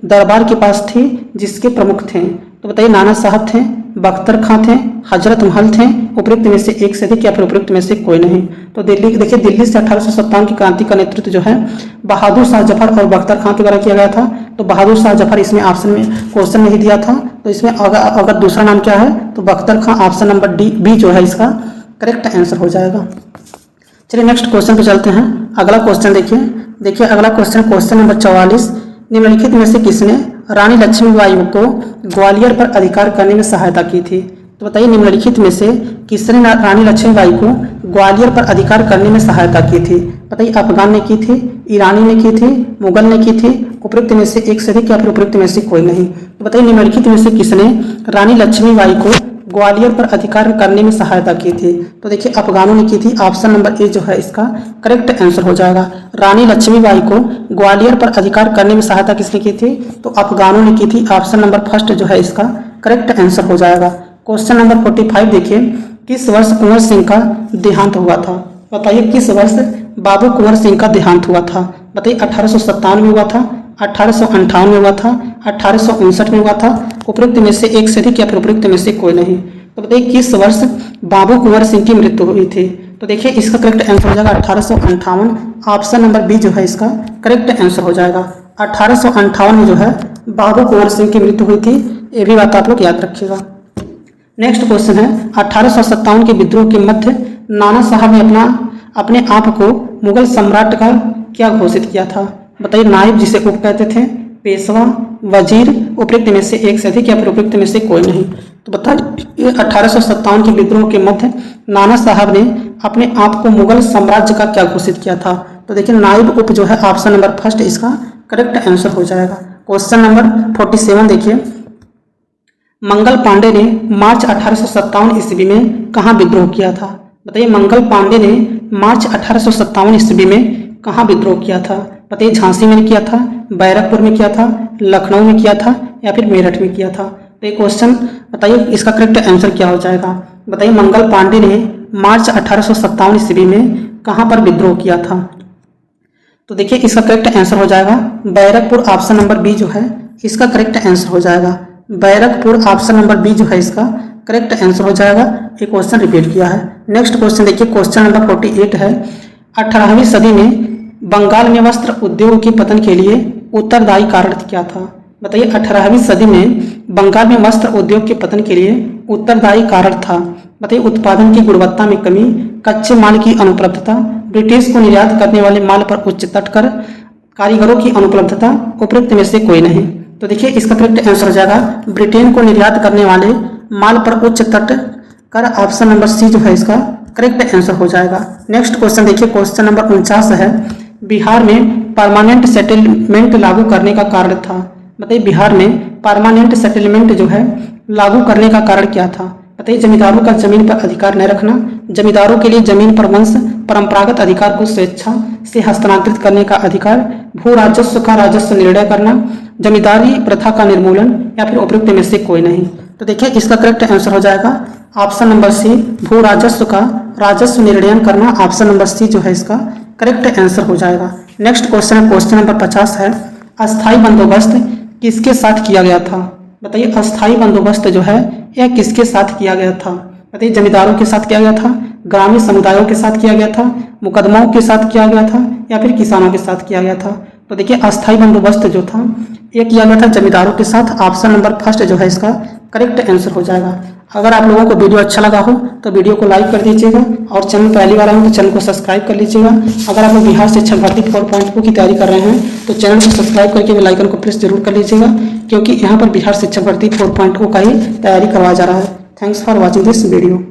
[SPEAKER 1] दरबार के पास थी जिसके प्रमुख थे। तो बताइए, नाना साहब थे, बख्तर खां थे, हजरत महल थे, उपयुक्त में से एक से अधिक, या फिर उपयुक्त में से कोई नहीं। तो दिल्ली से 1857 की क्रांति का नेतृत्व जो है बहादुर शाह जफर और बख्तर खां के द्वारा किया गया था। तो बहादुर शाह जफर इसमें ऑप्शन में क्वेश्चन नहीं दिया था, तो इसमें अगर दूसरा नाम क्या है तो बख्तर खां, ऑप्शन नंबर बी जो है इसका करेक्ट आंसर हो जाएगा। चलिए नेक्स्ट क्वेश्चन पे चलते हैं। अगला क्वेश्चन देखिए अगला क्वेश्चन नंबर 44। निम्नलिखित में से किसने रानी लक्ष्मीबाई को ग्वालियर पर अधिकार करने में सहायता की थी? तो बताइए, निम्नलिखित में से किसने रानी लक्ष्मीबाई को ग्वालियर पर अधिकार करने में सहायता की थी? बताइए, अफगान ने की थी, ईरानी ने की थी, मुगल ने की थी, उपयुक्त में से एक से अधिक, या फिर उपयुक्त में से कोई नहीं। तो बताइए, निम्नलिखित में से किसने रानी लक्ष्मीबाई को ग्वालियर पर अधिकार करने में सहायता की थी? तो देखिए, अफगानों ने की थी। ऑप्शन नंबर ए जो है इसका करेक्ट आंसर हो जाएगा। रानी लक्ष्मीबाई को ग्वालियर पर अधिकार करने में सहायता किसने की थी? तो अफगानों ने की थी। ऑप्शन नंबर फर्स्ट जो है इसका करेक्ट आंसर हो जाएगा। क्वेश्चन नंबर 45 देखिए, किस वर्ष कुंवर सिंह का देहांत हुआ था? बताइए किस वर्ष बाबू कुंवर सिंह का देहांत हुआ था? बताइए 1857 में हुआ था, 1858 में हुआ था, 1859 में हुआ था, उपरोक्त में से एक से अधिक या फिर उपरोक्त में से कोई नहीं। तो बताइए किस वर्ष बाबू कुंवर सिंह की मृत्यु हुई थी? तो देखिए इसका करेक्ट आंसर हो जाएगा 1858। ऑप्शन नंबर बी जो है इसका करेक्ट आंसर हो जाएगा। 1858 में जो है बाबू कुंवर सिंह की मृत्यु हुई थी, ये भी बात आप लोग याद रखिएगा। नेक्स्ट क्वेश्चन है 1857 के विद्रोह के मध्य नाना साहब ने अपने आप को मुगल सम्राट का क्या घोषित किया था? बताइए नायब जिसे उप कहते थे, पेशवा, वजीर, उपरोक्त में से एक से अधिक या फिर उपरोक्त में से कोई नहीं। तो बताइए 1857 के विद्रोह के मध्य नाना साहब ने अपने आप को मुगल साम्राज्य का क्या घोषित किया था? तो देखिए नायब उप जो है ऑप्शन नंबर फर्स्ट इसका करेक्ट आंसर हो जाएगा। क्वेश्चन नंबर 47 देखिए, मंगल पांडे ने मार्च 1857 ईस्वी में कहाँ विद्रोह किया था? बताइए मंगल पांडे ने मार्च 1857 ईस्वी में कहाँ विद्रोह किया था? बताइए झांसी में किया था, बैरकपुर में किया था, लखनऊ में किया था या फिर मेरठ में किया था? तो ये क्वेश्चन बताइए इसका करेक्ट आंसर क्या हो जाएगा? बताइए मंगल पांडे ने मार्च 1857 ईस्वी में कहाँ पर विद्रोह किया था? तो देखिए इसका करेक्ट आंसर हो जाएगा बैरकपुर, ऑप्शन नंबर बी जो है इसका करेक्ट आंसर हो जाएगा। बैरकपुर ऑप्शन नंबर बी जो है इसका करेक्ट आंसर हो जाएगा। ये क्वेश्चन रिपीट किया है। नेक्स्ट क्वेश्चन देखिए, क्वेश्चन नंबर 48 है, 18वीं सदी में बंगाल में वस्त्र उद्योग के पतन के लिए उत्तरदायी कारण क्या था? बताइए 18वीं सदी में बंगाल में वस्त्र उद्योग के पतन के लिए उत्तरदायी कारण था। बताइए उत्पादन की गुणवत्ता में कमी, कच्चे माल की अनुपलब्धता, ब्रिटिश को निर्यात करने वाले माल पर उच्च तटकर, कारीगरों की अनुपलब्धता, उपरोक्त में से कोई नहीं। तो देखिए इसका करेक्ट आंसर हो जाएगा ब्रिटेन को निर्यात करने वाले माल पर उच्च तट कर, ऑप्शन नंबर सी जो है इसका करेक्ट आंसर हो जाएगा। नेक्स्ट क्वेश्चन देखिए, क्वेश्चन नंबर 49 है, बिहार में परमानेंट सेटलमेंट लागू करने का कारण था? बताइए बिहार में परमानेंट सेटलमेंट जो है लागू करने का कारण क्या था? बताइए जमींदारों का जमीन पर अधिकार न रखना, जमींदारों के लिए जमीन पर वंश परंपरागत अधिकार को स्वेच्छा से हस्तांतरित करने का अधिकार, भू राजस्व का राजस्व निर्णय करना, जमींदारी प्रथा का निर्मूलन या फिर उपरोक्त में से कोई नहीं। तो देखिए इसका करेक्ट आंसर हो जाएगा ऑप्शन नंबर सी, भू राजस्व का राजस्व निर्णय करना, ऑप्शन नंबर सी जो है इसका करेक्ट आंसर हो जाएगा। नेक्स्ट क्वेश्चन है, क्वेश्चन नंबर 50 है, अस्थायी बंदोबस्त किसके साथ किया गया था? बताइए अस्थायी बंदोबस्त जो है यह किसके साथ किया गया था? बताइए जमींदारों के साथ किया गया था, ग्रामीण समुदायों के साथ किया गया था, मुकदमाओं के साथ किया गया था या फिर किसानों के साथ किया गया था? तो देखिए अस्थायी बंदोबस्त जो था ये किया गया था जमींदारों के साथ, ऑप्शन नंबर फर्स्ट जो है इसका करेक्ट आंसर हो जाएगा। अगर आप लोगों को वीडियो अच्छा लगा हो तो वीडियो को लाइक कर दीजिएगा और चैनल पहली बार आए तो चैनल को सब्सक्राइब कर लीजिएगा। अगर आप लोग बिहार शिक्षक भर्ती 4.0 की तैयारी कर रहे हैं तो चैनल को सब्सक्राइब करके बेल आइकन को प्रेस जरूर कर लीजिएगा, क्योंकि यहाँ पर बिहार शिक्षक भर्ती 4.0 का ही तैयारी करवाया जा रहा है। Thanks for watching this video.